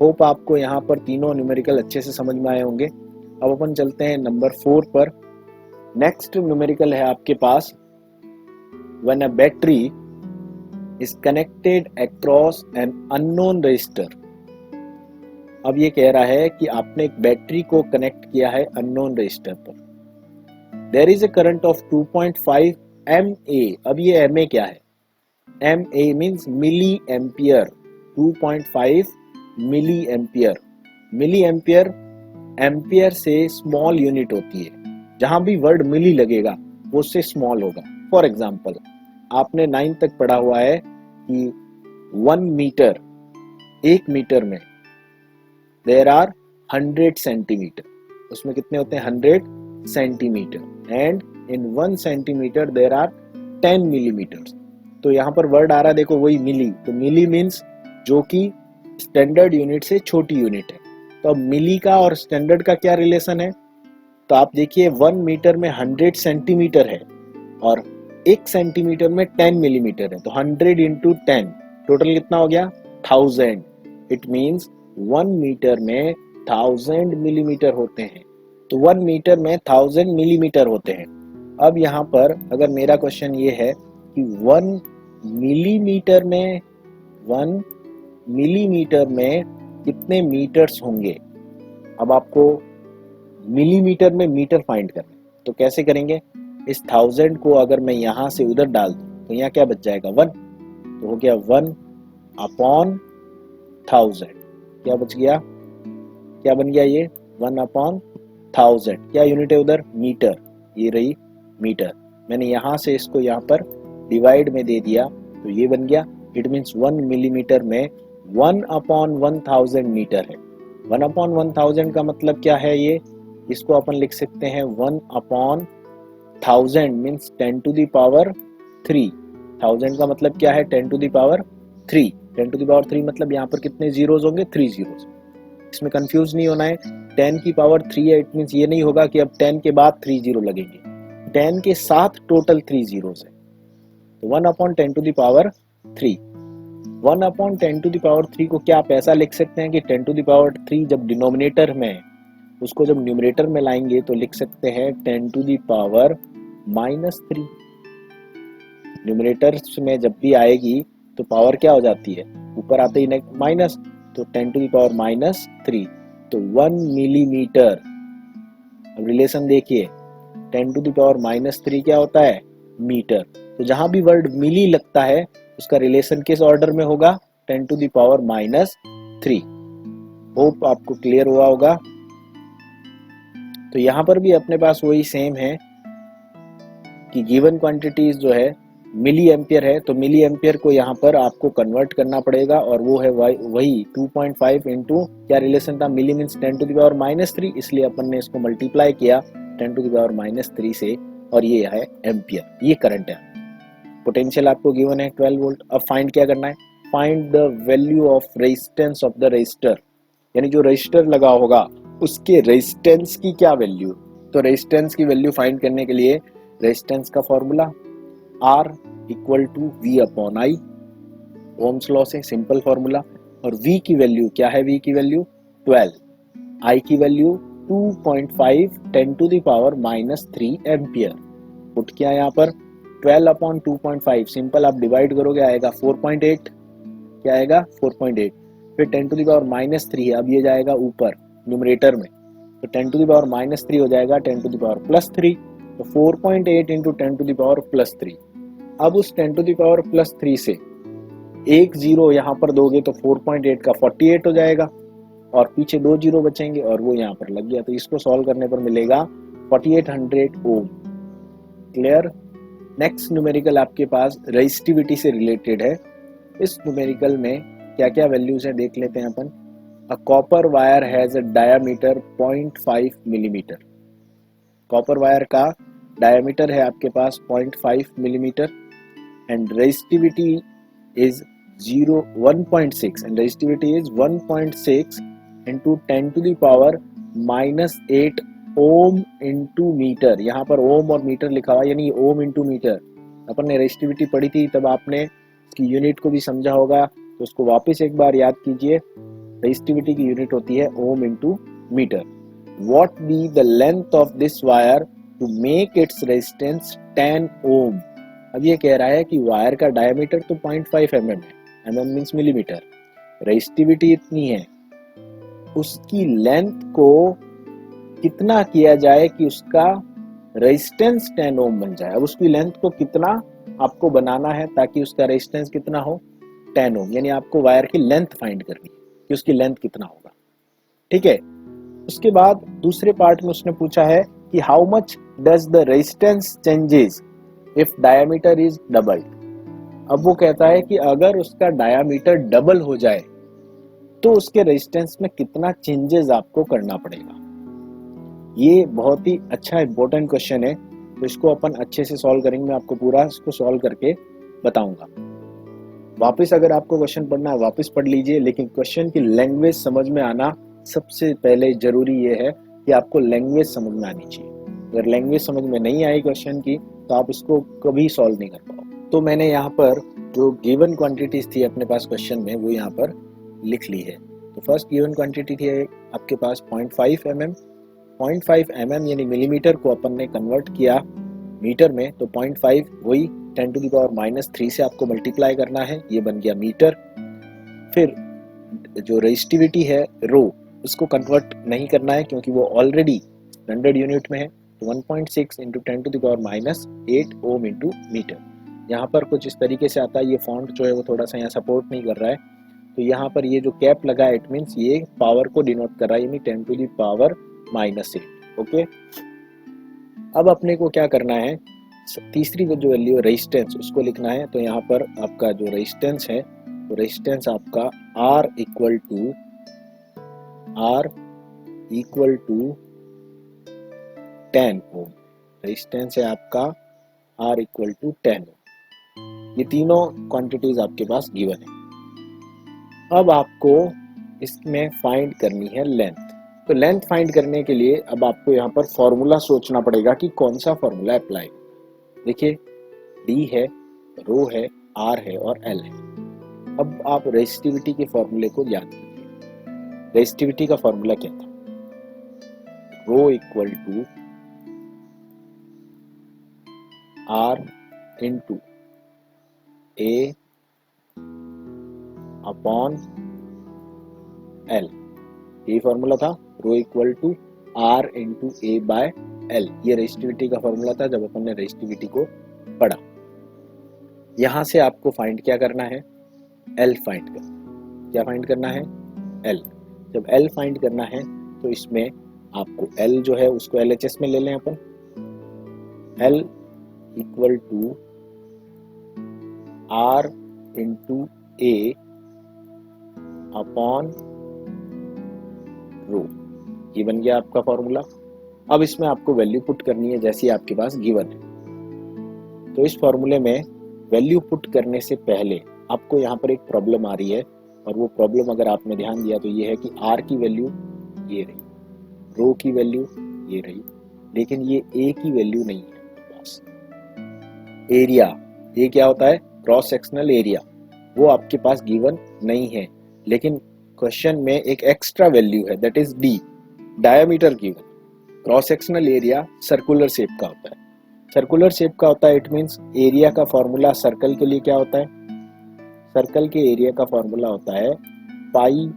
होप आपको यहाँ पर तीनों न्यूमेरिकल अच्छे से समझ में आए होंगे। अब अपन चलते हैं नंबर 4 पर। नेक्स्ट न्यूमेरिकल है आपके पास when a battery is connected across an unknown resistor. अब ये कह रहा है कि आपने एक बैटरी को कनेक्ट किया है अननोन रजिस्टर पर। There is a current of 2.5 MA। अब ये MA क्या है? MA means milli ampere, 2.5 milli ampere. Milli ampere ampere से स्मॉल यूनिट होती है, जहां भी वर्ड मिली लगेगा वो उससे स्मॉल होगा। फॉर एग्जाम्पल, आपने 9 तक पढ़ा हुआ है कि 1 मीटर, 1 मीटर में देयर आर 100 सेंटीमीटर। उसमें कितने होते हैं? 100 centimetre. And in 1 centimetre there are 10 millimetre. तो यहाँ पर वर्ड आ रहा है, देखो वही मिली। तो मिली मीन्स जो कि स्टैंडर्ड यूनिट से छोटी यूनिट है। तो अब मिली का और स्टैंडर्ड का क्या रिलेशन है? तो आप देखिए 1 मीटर में 100 सेंटीमीटर है और 1 सेंटीमीटर में 10 मिलीमीटर है। तो 100 इंटू 10 टोटल कितना हो गया? 1000। इट मीन्स 1 मीटर में 1000 मिलीमीटर होते हैं। तो 1 मीटर में 1000 मिलीमीटर होते हैं। अब यहाँ पर अगर मेरा क्वेश्चन ये है कि 1 मिलीमीटर में 1 मिलीमीटर में कितने मीटर्स होंगे? अब आपको मिलीमीटर में मीटर फाइंड करना है, तो कैसे करेंगे? इस 1000 को अगर मैं यहाँ से उधर डाल दूं तो यहाँ क्या बच जाएगा? 1। तो हो गया 1 अपॉन 1000। क्या बच गया? क्या बन गया ये? 1 अपॉन 1000। क्या यूनिट है उधर? मीटर। ये रही मीटर। मैंने यहाँ से इसको यहाँ पर डिवाइड में दे दिया तो ये बन गया। इट मीन्स 1 मिलीमीटर में 1 अपॉन 1000 मीटर है। 1 अपॉन 1000 का मतलब क्या है? ये इसको अपन लिख सकते हैं 1 upon 1000 means 10 to the power 3। 1000 का मतलब क्या है? 10 to the power 3। 10 to the power 3 मतलब यहाँ पर कितने जीरोस होंगे? 3 जीरोस। इसमें कंफ्यूज नहीं होना है। 10 की पावर 3 है, इट मीन्स ये नहीं होगा कि अब 10 के बाद 3 जीरो लगेंगे। 10 के साथ टोटल 3 जीरोस है। तो 1 upon 10 to the power 3। 1 upon 10 to the power 3 को क्या आप ऐसा लिख सकते हैं कि 10 टू द पावर 3 जब डिनोमिनेटर में, उसको जब न्यूमरेटर में लाएंगे तो लिख सकते हैं 10 टू द पावर -3। न्यूमरेटर में जब भी आएगी तो पावर क्या हो जाती है? ऊपर आते ही माइनस। तो 10 टू द पावर -3। तो 1 मिलीमीटर। अब रिलेशन देखिए, 10 टू द पावर -3 क्या होता है? मीटर। तो जहां भी वर्ड मिली लगता है उसका रिलेशन किस ऑर्डर में होगा? 10 टू द पावर -3। होप आपको क्लियर हुआ होगा। तो यहाँ पर भी अपने पास वही सेम है कि गिवन क्वांटिटीज जो है मिली एम्पियर है, तो मिली एम्पियर को यहाँ पर आपको कन्वर्ट करना पड़ेगा और वो है वही 2.5 इंटू क्या रिलेशन था? मिली मीन्स 10 टू द पावर -3, इसलिए अपन ने इसको मल्टीप्लाई किया 10 टू द पावर -3 से और ये है एम्पियर। ये करंट है। पोटेंशियल आपको गिवन है 12 वोल्ट। अब फाइंड क्या करना है? Find the value of resistance of the register, यानी जो रजिस्टर लगा होगा उसके रेजिस्टेंस की क्या वैल्यू। तो रेजिस्टेंस की वैल्यू फाइंड करने के लिए रेजिस्टेंस का formula R equal to V upon I, ohm's law से सिंपल फॉर्मूला। और V की वैल्यू क्या है? V की वैल्यू 12, I की value 2.5 10 to the power -3 ampere. Put किया यहाँ पर 12 अपॉन 2.5, सिंपल आप डिवाइड करोगे आएगा 4.8। क्या आएगा? 4.8। फिर 10 टू द पावर -3 है, अब ये जाएगा ऊपर न्यूमरेटर में, तो 10 टू द पावर -3 हो जाएगा 10 टू द पावर +3। तो 4.8 इंटू 10 टू द पावर +3। अब उस 10 टू द पावर +3 से एक जीरो यहाँ पर दोगे तो 4.8 का 48 हो जाएगा और पीछे 2 जीरो बचेंगे और वो यहाँ पर लग गया। तो इसको सॉल्व करने पर मिलेगा 4800 ओम। क्लियर? नेक्स्ट न्यूमेरिकल आपके पास रेजिस्टिविटी से रिलेटेड है। इस न्यूमेरिकल में क्या क्या वैल्यूज है देख लेते हैं अपन। A copper wire has a diameter 0.5 millimetre. Copper wire का डायमीटर है आपके पास 0.5 millimetre and resistivity is 1.6 and resistivity is 1.6 into 10 to the power -8 ohm into metre. यहाँ पर ओम और मीटर लिखा हुआ, यानी ओम इंटू मीटर। अपन ने रेजिस्टिविटी पढ़ी थी तब आपने इसकी यूनिट को भी समझा होगा, तो उसको वापस एक बार याद कीजिए। रेजिस्टिविटी की यूनिट होती है ohm into metre. What be the length of this wire to make its resistance 10 ohm? अब ये कह रहा है कि वायर का डायमीटर तो 0.5 mm है, mm मीन्स मिलीमीटर, रेजिस्टिविटी इतनी है, उसकी लेंथ को कितना किया जाए कि उसका रेजिस्टेंस 10 ओम बन जाए। अब उसकी लेंथ को कितना आपको बनाना है ताकि उसका रेजिस्टेंस कितना हो, 10 ओम, यानी आपको वायर की लेंथ फाइंड करनी है कि उसकी लेंथ कितना होगा। ठीक है, उसके बाद दूसरे पार्ट में उसने पूछा है कि how much does the resistance changes if diameter is doubled. अब वो कहता है कि अगर उसका डायमीटर डबल हो जाए तो उसके रेजिस्टेंस में कितना चेंजेस आपको करना पड़ेगा। ये बहुत ही अच्छा इंपॉर्टेंट क्वेश्चन है, तो इसको अपन अच्छे से सॉल्व करेंगे। मैं आपको पूरा इसको सॉल्व करके बताऊंगा। वापस अगर आपको क्वेश्चन पढ़ना है वापस पढ़ लीजिए, लेकिन क्वेश्चन की लैंग्वेज समझ में आना सबसे पहले जरूरी ये है कि आपको लैंग्वेज समझ में आनी चाहिए। अगर लैंग्वेज समझ में नहीं आई क्वेश्चन की तो आप इसको कभी सॉल्व नहीं कर पाओ। तो मैंने यहाँ पर जो गिवन क्वांटिटीज थी अपने पास क्वेश्चन में वो यहाँ पर लिख ली है। तो फर्स्ट गिवन क्वांटिटी थी आपके पास 0.5 mm। 0.5 mm यानी मिलीमीटर को अपन ने कन्वर्ट किया मीटर में, तो 0.5 वही 10⁻³ से आपको मल्टीप्लाई करना है, ये बन गया मीटर। फिर जो रेजिस्टिविटी है रो, उसको कन्वर्ट नहीं करना है क्योंकि वो ऑलरेडी स्टैंडर्ड यूनिट में है, तो 1.6 × 10⁻8 ओम इंटू मीटर। यहाँ पर कुछ इस तरीके से आता है, ये फॉन्ट जो है वो थोड़ा सा यहाँ सपोर्ट नहीं कर रहा है, तो यहाँ पर ये जो कैप लगा है इट मीन्स ये पावर को डिनोट कर रहा है, यानी 10⁻⁻8। ओके, अब अपने को क्या करना है, तीसरी जो वैल्यू रेजिस्टेंस उसको लिखना है। तो यहाँ पर आपका जो रेजिस्टेंस है तो रेजिस्टेंस आपका R equal to 10 ohm. Resistance है आपका R इक्वल टू 10 ओम। ये तीनों क्वांटिटीज आपके पास गिवन है। अब आपको इसमें फाइंड करनी है लेंथ। तो लेंथ फाइंड करने के लिए अब आपको यहाँ पर फॉर्मूला सोचना पड़ेगा कि कौन सा फॉर्मूला अप्लाई। देखिए D है, रो है, R है और L है। अब आप रेजिस्टिविटी के फॉर्मूले को याद कीजिए। रेजिस्टिविटी का फॉर्मूला क्या था, rho equal to R into A upon L। यही फॉर्मूला था, rho equal to R into A by L। ये रेजिस्टिविटी का फॉर्मूला था जब अपन ने रेजिस्टिविटी को पढ़ा। यहां से आपको फाइंड क्या करना है, L फाइंड करना। क्या फाइंड करना है, L। जब L फाइंड करना है तो इसमें आपको L जो है उसको LHS में ले लें अपन। L equal to R into A upon rho, ये बन गया आपका फॉर्मूला। अब इसमें आपको वैल्यू पुट करनी है जैसी आपके पास गिवन है। तो इस फॉर्मूले में वैल्यू पुट करने से पहले आपको यहाँ पर एक प्रॉब्लम आ रही है, और वो प्रॉब्लम अगर आपने ध्यान दिया तो ये है कि R की वैल्यू ये रही, रो की वैल्यू ये रही, लेकिन ये A की वैल्यू नहीं है आपके पास। एरिया, ये क्या होता है, क्रॉस सेक्शनल एरिया, वो आपके पास गिवन नहीं है, लेकिन क्वेश्चन में एक एक्स्ट्रा वैल्यू है that is D, diameter given. Cross sectional area circular shape का होता है, सर्कुलर शेप का होता है, इट मींस एरिया का फॉर्मूला सर्कल के लिए क्या होता है, सर्कल के एरिया का फॉर्मूला होता है पाई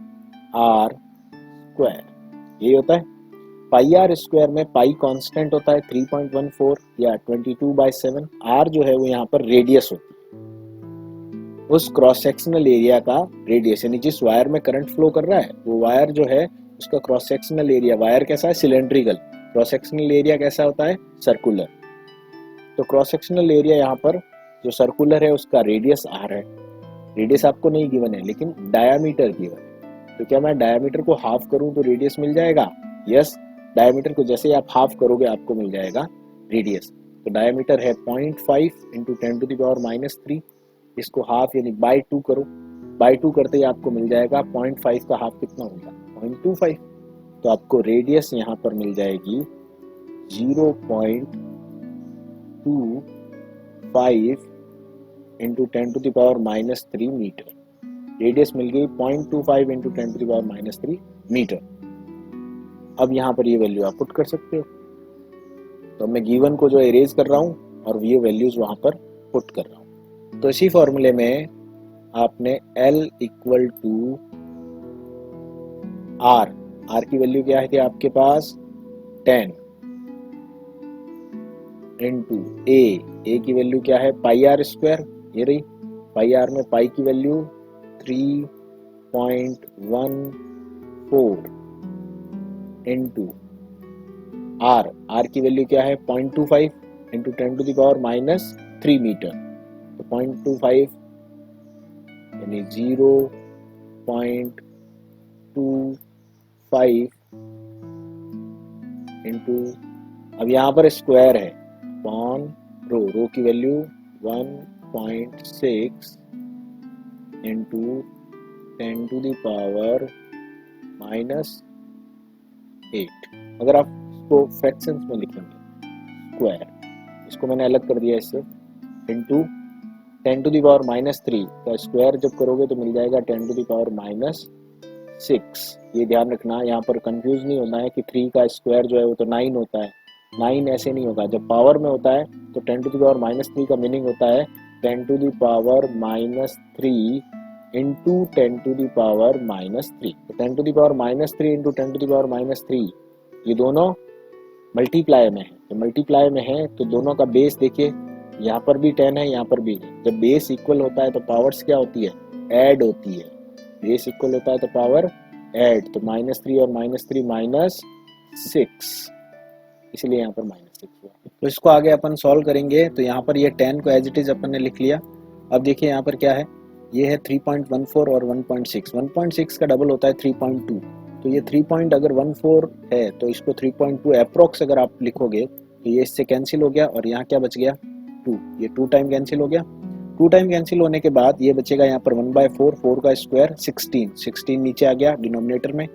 R स्क्वायर। ये होता है पाई R स्क्वायर में पाई कांस्टेंट होता है 3.14 या 22/7। R जो है वो यहाँ पर रेडियस होती है, उस क्रॉस सेक्शनल एरिया का रेडियस, यानी जिस वायर में करंट फ्लो कर रहा है वो वायर जो है उसका क्रॉस सेक्शनल एरिया, वायर कैसा है, सिलेंड्रिकल, क्रॉस सेक्शनल एरिया कैसा होता है, सर्कुलर। तो क्रॉस सेक्शनल एरिया यहाँ पर जो सर्कुलर है उसका रेडियस R है। रेडियस आपको नहीं गिवन है लेकिन डायामीटर गिवन है। तो क्या मैं डायामीटर को हाफ करूं तो रेडियस मिल जाएगा, यस। डायामीटर को जैसे आप हाफ करोगे आपको मिल जाएगा रेडियस। तो डायामीटर है 0.5 इंटू 10⁻³ इसको हाफ यानी बाय 2 करो, बाय 2 करते ही आपको मिल जाएगा 0.5 का हाफ कितना होगा, 0.25। तो आपको रेडियस यहाँ पर मिल जाएगी 0.25 इंटू 10⁻³ मीटर। रेडियस मिल गई 0.25 इंटू 10⁻³ मीटर। अब यहाँ पर ये वैल्यू आप पुट कर सकते हो। तो मैं गिवन को जो इरेज कर रहा हूँ और ये वैल्यूज वहां पर पुट कर रहा हूँ। तो इसी फॉर्मूले में आपने L equal to R, R की वैल्यू क्या है कि आपके पास 10, इंटू ए की वैल्यू क्या है पाई आर स्क्वायर, ये रही पाई आर में पाई की वैल्यू 3.14 इंटू आर की वैल्यू क्या है 0.25 इंटू 10⁻³ मीटर, तो 0.25 यानी 0.25 इंटू, अब यहाँ पर स्क्वायर है अपॉन रो की वैल्यू 1.6 इंटू 10⁻⁻8। अगर आप इसको फ्रैक्शंस में लिखेंगे स्क्वायर, इसको मैंने अलग कर दिया इससे, इंटू 10⁻³ का स्क्वायर जब करोगे तो मिल जाएगा 10⁻⁻6। ये ध्यान रखना, यहाँ पर कंफ्यूज नहीं होना है कि 3 का स्क्वायर जो है वो तो 9 होता है, 9 ऐसे नहीं होगा। जब पावर में होता है तो 10⁻³ का मीनिंग होता है 10⁻³ इंटू 10⁻³ तो 10⁻³ इंटू 10⁻³ ये दोनों मल्टीप्लाई में है, तो मल्टीप्लाई में है तो दोनों का बेस देखिए, यहाँ पर भी 10 है, यहाँ पर भी है। जब बेस इक्वल होता है तो पावर्स क्या होती है, ऐड होती है। बेस इक्वल होता है तो पावर ऐड, तो -3 और -3 -6, इसलिए यहाँ पर -6 हुआ। तो इसको आगे अपन सॉल्व करेंगे, तो यहाँ पर ये 10 को एज इट इज अपन ने लिख लिया। अब देखिए यहाँ पर क्या है, ये है 3.14 और 1.6, 1.6 का डबल होता है 3.2, तो ये 3.14 है तो इसको 3.2 अप्रोक्स अगर आप लिखोगे तो ये इससे कैंसिल हो गया और यहाँ क्या बच गया 2, ये 2 टाइम कैंसिल हो गया। 2 टाइम कैंसिल होने के बाद ये बचेगा यहाँ पर 1/4, 4 का स्क्वायर 16 नीचे आ गया डिनोमिनेटर में,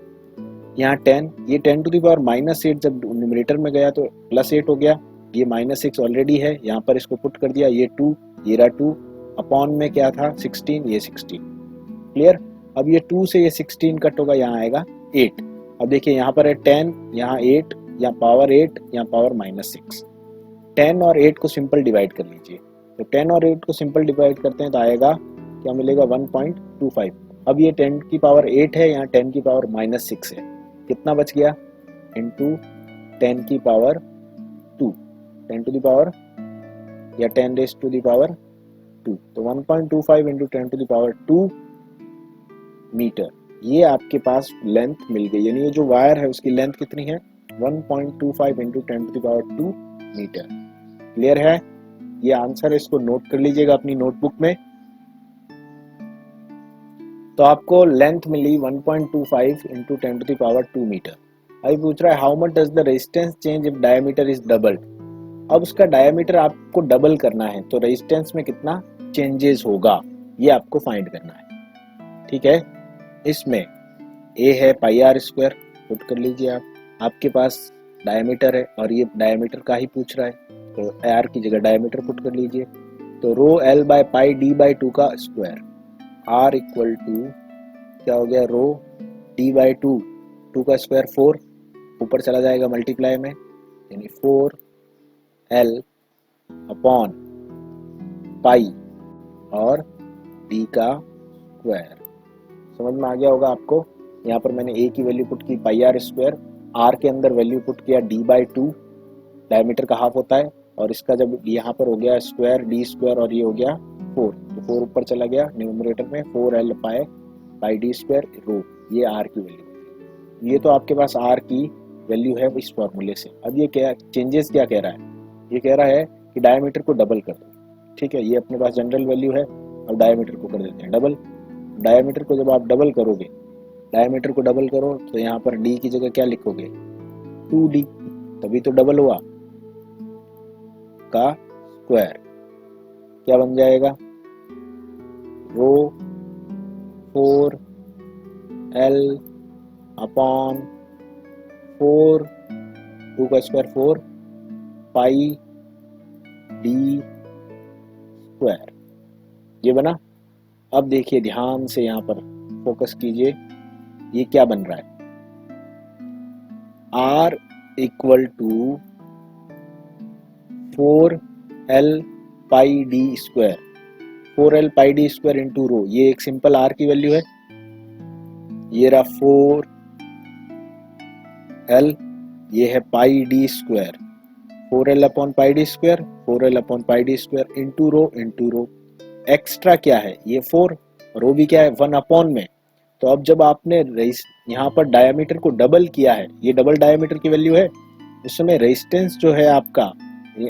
यहाँ 10, ये 10⁻⁻8 जब न्यूमरेटर में गया तो +8 हो गया, ये -6 ऑलरेडी है, यहाँ पर इसको पुट कर दिया, ये 2, ये रहा 2, अपॉन में क्या था 16, ये 16, क्लियर। अब ये 2 से ये 16 कट होगा, यहाँ आएगा 8। अब देखिए यहाँ पर है 10, यहाँ 8, यहाँ पावर 8, यहाँ पावर -6। 10 और 8 को सिंपल डिवाइड कर लीजिए, तो 10 और 8 को सिंपल डिवाइड करते हैं तो आएगा क्या मिलेगा 1.25। अब ये 10 की पावर 8 है, यहाँ 10 की पावर -6 है, कितना बच गया इंटू 10 की पावर 2, 10 टू द पावर या 10⁻², तो 1.25 इंटू 10⁻², मीटर। ये आपके पास लेंथ मिल गई, यानी ये जो वायर है उसकी लेंथ कितनी है 1.25 इंटू 10⁻² मीटर। क्लियर है, ये आंसर है, इसको नोट कर लीजिएगा अपनी नोटबुक में। तो आपको लेंथ मिली 1.25 इंटू 10⁻² मीटर। अभी पूछ रहा है how much does the resistance change if diameter is doubled. अब उसका डायमीटर आपको डबल करना है तो रेजिस्टेंस में कितना चेंजेस होगा ये आपको फाइंड करना है, ठीक है। इसमें ए है πr², पुट कर लीजिए आप, आपके पास डायमीटर है और ये डायमीटर का ही पूछ रहा है तो आर की जगह डायमीटर पुट कर लीजिए, तो ρl/πd/2 का स्क्वायर, r इक्वल टू क्या हो गया ρd/2, 2 का स्क्वायर 4, ऊपर चला जाएगा मल्टीप्लाई में, यानी 4l अपॉन पाई और d का स्क्वायर। समझ में आ गया होगा आपको। यहाँ पर मैंने a की वैल्यू पुट की πr², r के अंदर वैल्यू पुट किया d/2, डायमीटर का हाफ होता है, और इसका जब यहाँ पर हो गया स्क्वायर d² और ये हो गया 4, तो 4 ऊपर चला गया न्यूमरेटर में, 4l/πd² रो, ये r की वैल्यू। ये तो आपके पास r की वैल्यू है इस फॉर्मूले से। अब ये क्या चेंजेस क्या कह रहा है, ये कह रहा है कि डायमीटर को डबल कर दो, ठीक है। ये अपने पास जनरल वैल्यू है, अब डायमीटर को कर देते हैं डबल। डायमीटर को जब आप डबल करोगे, डायमीटर को डबल करो तो यहाँ पर d की जगह क्या लिखोगे 2d, तभी तो डबल हुआ, का स्क्वायर क्या बन जाएगा रो 4l अपॉन 4, 2 का स्क्वायर 4 पाई d², ये बना। अब देखिए ध्यान से यहाँ पर फोकस कीजिए, ये क्या बन रहा है, r equal to 4l/d², 4l/d² into rho, ये एक सिंपल r की वैल्यू है, ये रहा 4l, ये है πd², 4l upon pi D square, 4l upon pi D square into rho. Extra क्या है, ये 4, रो भी क्या है 1 अपॉन में। तो अब जब आपने यहाँ पर डायमीटर को डबल किया है, ये डबल डायमीटर की वैल्यू है, उस समय रेजिस्टेंस जो है आपका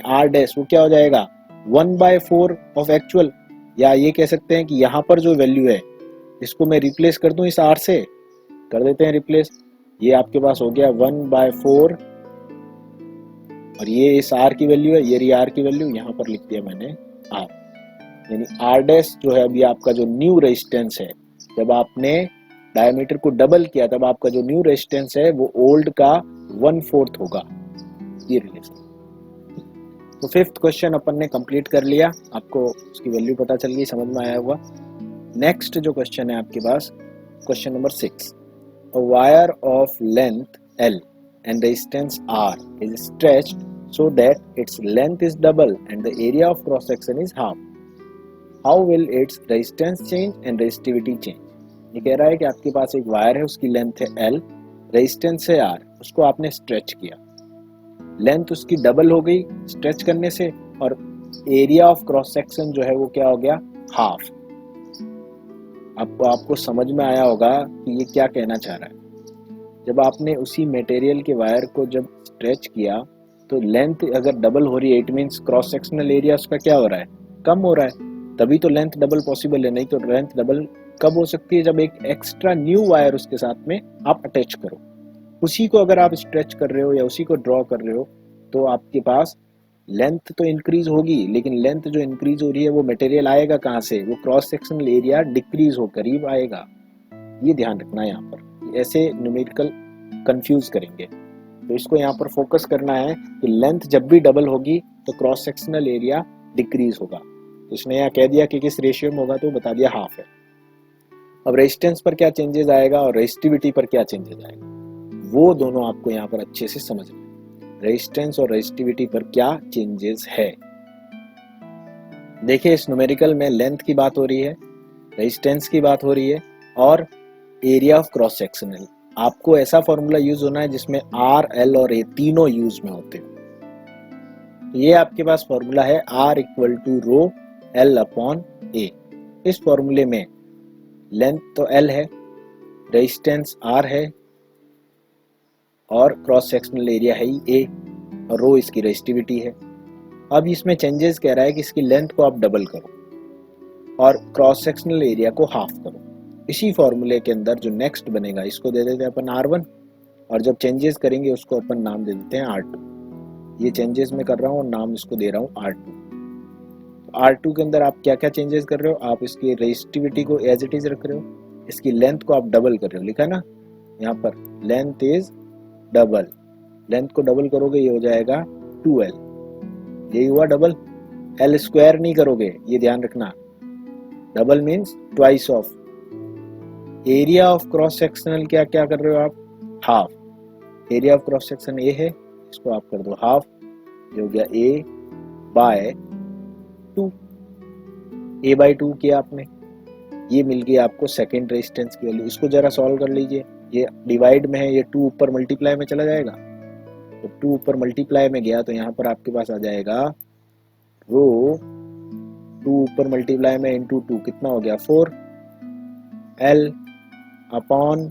आर डैश वो क्या हो जाएगा 1/4 ऑफ एक्चुअल, या ये कह सकते हैं कि यहाँ पर जो वैल्यू है इसको मैं रिप्लेस कर दूं इस आर से, कर देते हैं रिप्लेस। ये आपके पास हो गया 1/4 और ये इस आर की वैल्यू है, ये रही आर की वैल्यू, यहाँ पर लिख दिया मैंने आर, यानी आर डैश जो है अभी आपका जो न्यू रेजिस्टेंस है, जब आपने डायमीटर को डबल किया तब आपका जो न्यू रेजिस्टेंस है वो ओल्ड का 1/4 होगा, ये रिलेशन। तो फिफ्थ क्वेश्चन अपन ने कंप्लीट कर लिया, आपको उसकी वैल्यू पता चल गई, समझ में आया होगा। नेक्स्ट जो क्वेश्चन है आपके पास, question number 6, a wire of length L and resistance R is stretched so that its length is double and the area of cross section is half. How will its resistance change and resistivity change? ये कह रहा है कि आपके पास एक wire है, उसकी लेंथ है L, रेजिस्टेंस है R, उसको आपने स्ट्रेच किया, लेंथ उसकी डबल हो गई स्ट्रेच करने से, और एरिया ऑफ क्रॉस सेक्शन जो है वो क्या हो गया हाफ। आपको समझ में आया होगा कि ये क्या कहना चाह रहा है। जब आपने उसी मटेरियल के वायर को जब स्ट्रेच किया तो लेंथ अगर डबल हो रही है, it means cross sectional area उसका क्या हो रहा है कम हो रहा है, तभी तो लेंथ डबल पॉसिबल है। नहीं तो लेंथ डबल कब हो सकती है, जब एक एक्स्ट्रा न्यू वायर उसके साथ में आप अटैच करो। उसी को अगर आप स्ट्रेच कर रहे हो या उसी को ड्रॉ कर रहे हो तो आपके पास लेंथ तो इंक्रीज होगी, लेकिन लेंथ जो इंक्रीज हो रही है वो मटेरियल आएगा कहाँ से, वो क्रॉस सेक्शनल एरिया डिक्रीज हो करीब आएगा। ये ध्यान रखना है, यहाँ पर ऐसे न्यूमेरिकल कंफ्यूज करेंगे, तो इसको यहाँ पर फोकस करना है कि लेंथ जब भी डबल होगी तो क्रॉस सेक्शनल एरिया डिक्रीज होगा। तो इसने यहाँ कह दिया कि किस रेशियो में होगा, तो बता दिया हाफ है। अब रेजिस्टेंस पर क्या चेंजेस आएगा और रेजिस्टिविटी पर क्या चेंजेस आएगा, वो दोनों आपको यहाँ पर अच्छे से समझना है। रेजिस्टेंस और रेजिस्टिविटी पर क्या चेंजेस है। देखिए इस न्यूमेरिकल में लेंथ की बात हो रही है, रेजिस्टेंस की बात हो रही है और एरिया ऑफ क्रॉस सेक्शनल। आपको ऐसा फॉर्मूला यूज होना है जिसमें आर एल और ए तीनों यूज में होते हो। ये आपके पास फॉर्मूला है R equal to rho L upon A. इस फॉर्मूले में लेंथ तो एल है, रेजिस्टेंस आर है और क्रॉस सेक्शनल एरिया है ए, और रो इसकी रेजिस्टिविटी है। अब इसमें चेंजेस कह रहा है कि इसकी लेंथ को आप डबल करो और क्रॉस सेक्शनल एरिया को हाफ करो। इसी फॉर्मूले के अंदर जो नेक्स्ट बनेगा इसको दे देते हैं अपन R1, और जब चेंजेस करेंगे उसको अपन नाम दे देते हैं R2। ये चेंजेस मैं कर रहा हूँ और नाम इसको दे रहा हूँ R2। तो R2 के अंदर आप क्या क्या चेंजेस कर रहे हो, आप इसकी रेजिस्टिविटी को एज इट इज रख रहे हो, इसकी लेंथ को आप डबल कर रहे हो, लिखा ना यहाँ पर लेंथ इज डबल, लेंथ को डबल करोगे ये हो जाएगा 2L, यही हुआ डबल, L स्क्वायर नहीं करोगे, ये ध्यान रखना। Double means twice of. Area of cross sectional क्या क्या कर रहे हो आप, half. Area of cross section A है, इसको आप कर दो हाफ, जो हो गया A बाय 2, A बाय 2 किया आपने, ये मिल गई आपको सेकेंड रेजिस्टेंस की वैल्यू। इसको जरा सॉल्व कर लीजिए, ये डिवाइड में है, ये 2 ऊपर मल्टीप्लाई में चला जाएगा, तो 2 ऊपर मल्टीप्लाई में गया तो यहाँ पर आपके पास आ जाएगा रो 2 ऊपर मल्टीप्लाई में इंटू 2 कितना हो गया 4L अपॉन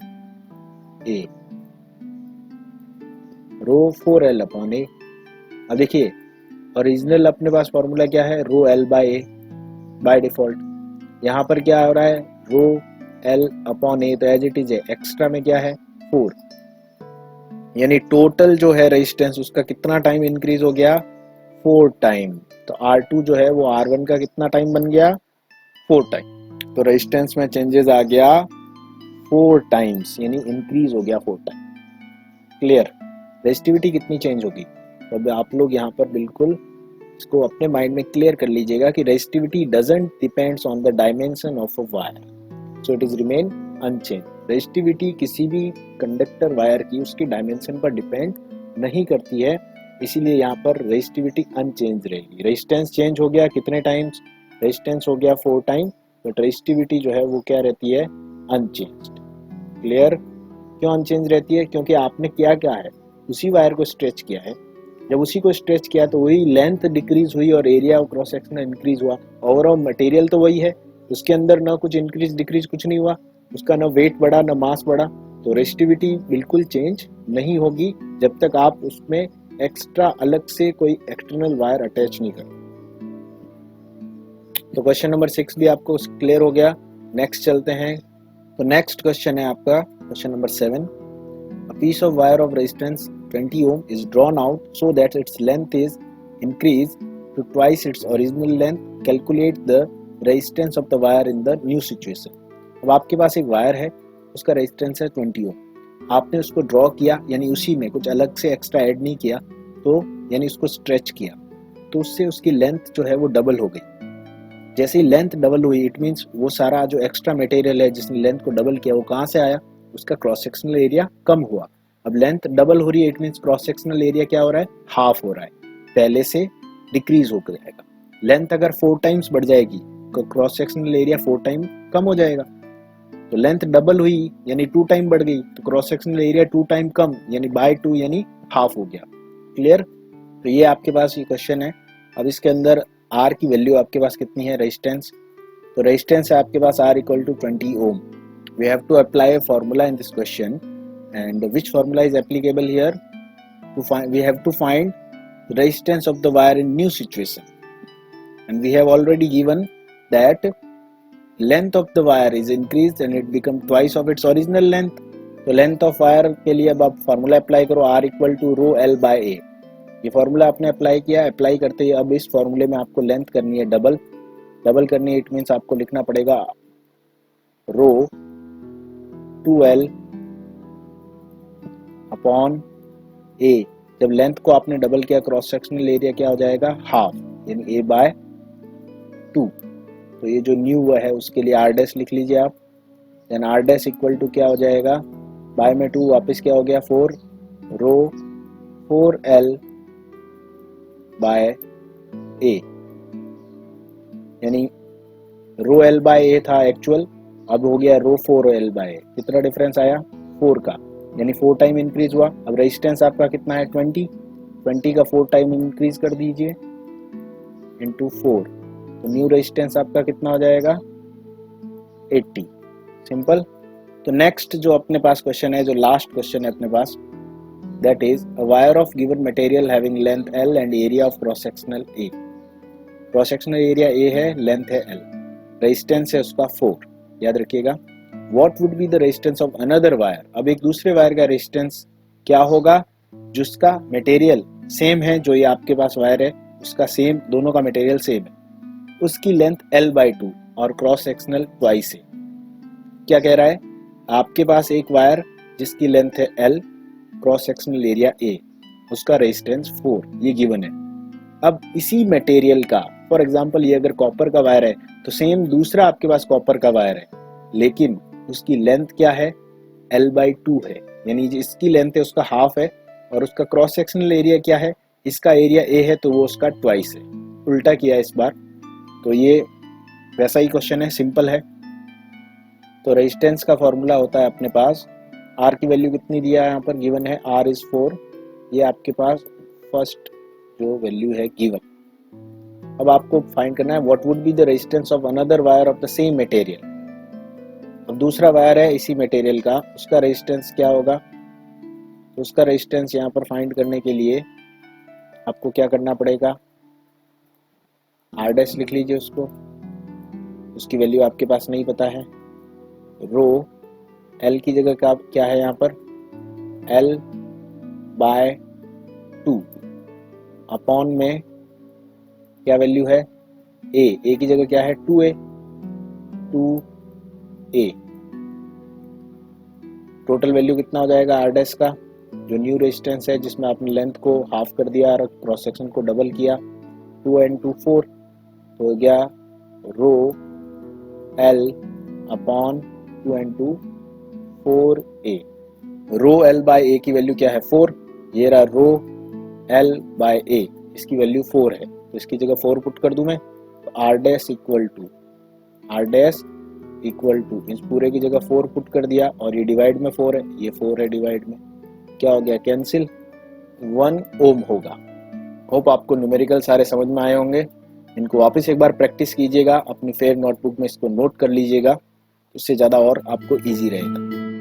ए, रो 4L अपॉन ए। अब देखिए ओरिजिनल अपने पास फॉर्मूला क्या है, rho L by A by default. यहाँ पर क्या हो रहा है रो L अपॉन ए, तो एज इट इज है, एक्स्ट्रा में क्या है 4, यानी टोटल जो है रेजिस्टेंस उसका कितना टाइम इंक्रीज हो गया 4 टाइम। तो R2 जो है वो R1 का कितना टाइम बन गया 4 टाइम। तो रेजिस्टेंस में चेंजेस आ गया 4 टाइम्स, यानी इंक्रीज हो गया 4 टाइम। क्लियर। रेजिस्टिविटी कितनी चेंज होगी, तो अब आप लोग यहाँ पर बिल्कुल इसको अपने माइंड में क्लियर कर लीजिएगा कि resistivity doesn't depends on the dimension of a wire, so it is remain unchange. Resistivity किसी भी कंडक्टर वायर की उसकी डायमेंशन पर डिपेंड नहीं करती है, इसीलिए यहाँ पर रेजिस्टिविटी अनचेंज रहेगी। रेजिस्टेंस चेंज हो गया कितने टाइम्स, रेजिस्टेंस हो गया 4 टाइम, बट रेजिस्टिविटी जो है वो क्या रहती है अनचेंज्ड। क्लियर। क्यों अनचेंज रहती है, क्योंकि आपने किया क्या है, उसी वायर को स्ट्रेच किया है, जब उसी को स्ट्रेच किया तो वही लेंथ डिक्रीज हुई और area of cross section increase हुआ। ओवरऑल मटेरियल तो वही है, उसके अंदर ना कुछ इंक्रीज डिक्रीज कुछ नहीं हुआ, उसका ना वेट बढ़ा ना मास बढ़ा, तो रेसिस्टिविटी बिल्कुल चेंज नहीं होगी जब तक आप उसमें एक्स्ट्रा अलग से कोई एक्सटर्नल वायर अटैच नहीं करो। तो क्वेश्चन नंबर 6 भी आपको क्लियर हो गया। नेक्स्ट चलते हैं। तो नेक्स्ट क्वेश्चन है आपका question number 7। A piece of wire of resistance 20 ohm is drawn out so that its length is increased to twice its original length. Calculate the resistance of the wire in the new situation. अब आपके पास एक wire है, उसका resistance है 20 ओम, आपने उसको draw किया यानी उसी में कुछ अलग से एक्स्ट्रा ऐड नहीं किया, तो यानी उसको स्ट्रेच किया, तो उससे उसकी लेंथ जो है वो डबल हो गई। जैसे ही लेंथ डबल हुई इट मीन्स वो सारा जो एक्स्ट्रा मटेरियल है जिसने लेंथ को डबल किया वो कहाँ से आया, उसका क्रॉस सेक्शनल एरिया कम हुआ। अब लेंथ डबल हो रही है it means cross sectional area क्या हो रहा है, हाफ हो रहा है, पहले से डिक्रीज हो जाएगा। लेंथ अगर 4 टाइम्स बढ़ जाएगी तो क्रॉस सेक्शनल एरिया 4 टाइम कम हो जाएगा। तो लेंथ डबल हुई यानी 2 टाइम बढ़ गई तो क्रॉस सेक्शनल एरिया 2 टाइम कम यानी बाय 2 यानी हाफ हो गया। क्लियर? तो ये आपके पास ये क्वेश्चन है। अब इसके अंदर आर की वैल्यू आपके पास कितनी है, रेजिस्टेंस, तो रेजिस्टेंस है आपके पास R equal to 20 ohm. We have to apply a formula in this question and which formula is applicable here to find, we have to find resistance of the wire in new situation and we have already given that length of the wire is increased and it become twice of its original length। तो length of wire के लिए अब आप formula apply करो R equal to rho L by A। ये formula आपने apply किया, apply करते ही अब इस फार्मूले में आपको लेंथ करनी है डबल करनी है, इट मीन्स आपको लिखना पड़ेगा रो 2L अपॉन A। जब लेंथ को आपने डबल किया क्रॉस सेक्शनल एरिया क्या हो जाएगा, हाफ, यानी A बाय 2। तो ये जो न्यू हुआ है उसके लिए R डैश लिख लीजिए आप, then R dash equal to क्या हो जाएगा, बाय में 2 वापस क्या हो गया 4, रो 4L बाय A, यानी रो L बाय A था एक्चुअल, अब हो गया रो 4L बाय A। कितना डिफरेंस आया, 4 का, यानी 4 टाइम इंक्रीज हुआ। अब रेजिस्टेंस आपका कितना है 20 का 4 टाइम इंक्रीज कर दीजिए इंटू 4, तो न्यू रेजिस्टेंस आपका कितना हो जाएगा 80। सिंपल। तो नेक्स्ट जो अपने पास क्वेश्चन है, जो लास्ट क्वेश्चन है अपने पास, that is a wire of given material having length L and area of cross sectional A। Cross sectional area A है, लेंथ है L, रेजिस्टेंस है उसका 4, याद रखिएगा। What would be the resistance of another wire? अब एक दूसरे wire का रेजिस्टेंस क्या होगा, जिसका मटेरियल सेम है, जो ये आपके पास वायर है उसका सेम, दोनों का मटेरियल सेम है, उसकी लेंथ L/2 और क्रॉस सेक्शनल ट्वाइस है। क्या कह रहा है, आपके पास एक वायर जिसकी लेंथ है L, cross sectional area A, उसका रेजिस्टेंस 4, ये गिवन है। अब इसी मटेरियल का, फॉर एग्जांपल ये अगर कॉपर का वायर है तो सेम दूसरा आपके पास कॉपर का वायर है, लेकिन उसकी लेंथ क्या है L/2 है, यानी इसकी लेंथ है उसका हाफ है, और उसका क्रॉस सेक्शनल एरिया क्या है, इसका एरिया A है तो वो उसका ट्वाइस है, उल्टा किया इस बार। तो ये वैसा ही क्वेश्चन है, सिंपल है। तो रेजिस्टेंस का फॉर्मूला होता है अपने पास, R की वैल्यू कितनी दिया है यहाँ पर, गिवन है R इज 4, ये आपके पास फर्स्ट जो वैल्यू है गिवन। अब आपको फाइंड करना है what would be the resistance of another wire of the same material. अब दूसरा वायर है इसी मटेरियल का, उसका रेजिस्टेंस क्या होगा, तो उसका रेजिस्टेंस यहाँ पर फाइंड करने के लिए आपको क्या करना पड़ेगा, R डैश लिख लीजिए उसको, उसकी वैल्यू आपके पास नहीं पता है। रो L की जगह क्या है यहाँ पर, L/2 अपॉन में क्या वैल्यू है A की जगह क्या है 2A, टोटल वैल्यू कितना हो जाएगा R डैश का, जो न्यू रेजिस्टेंस है जिसमें आपने लेंथ को हाफ कर दिया और क्रॉस सेक्शन को डबल किया, 2 and 2 4, तो हो गया rho L upon 2 and 2 4A। Rho L by A की वैल्यू क्या है 4, ये रहा रो L बाय A, इसकी वैल्यू 4 है, तो इसकी जगह 4 पुट कर दूं मैं, तो R डैश इक्वल टू इस पूरे की जगह 4 पुट कर दिया, और ये डिवाइड में 4 है, ये 4 है डिवाइड में, क्या हो गया कैंसिल, 1 ओम होगा। होप आपको न्यूमेरिकल सारे समझ में आए होंगे। इनको वापस एक बार प्रैक्टिस कीजिएगा, अपनी फेयर नोटबुक में इसको नोट कर लीजिएगा, उससे ज़्यादा और आपको ईजी रहेगा।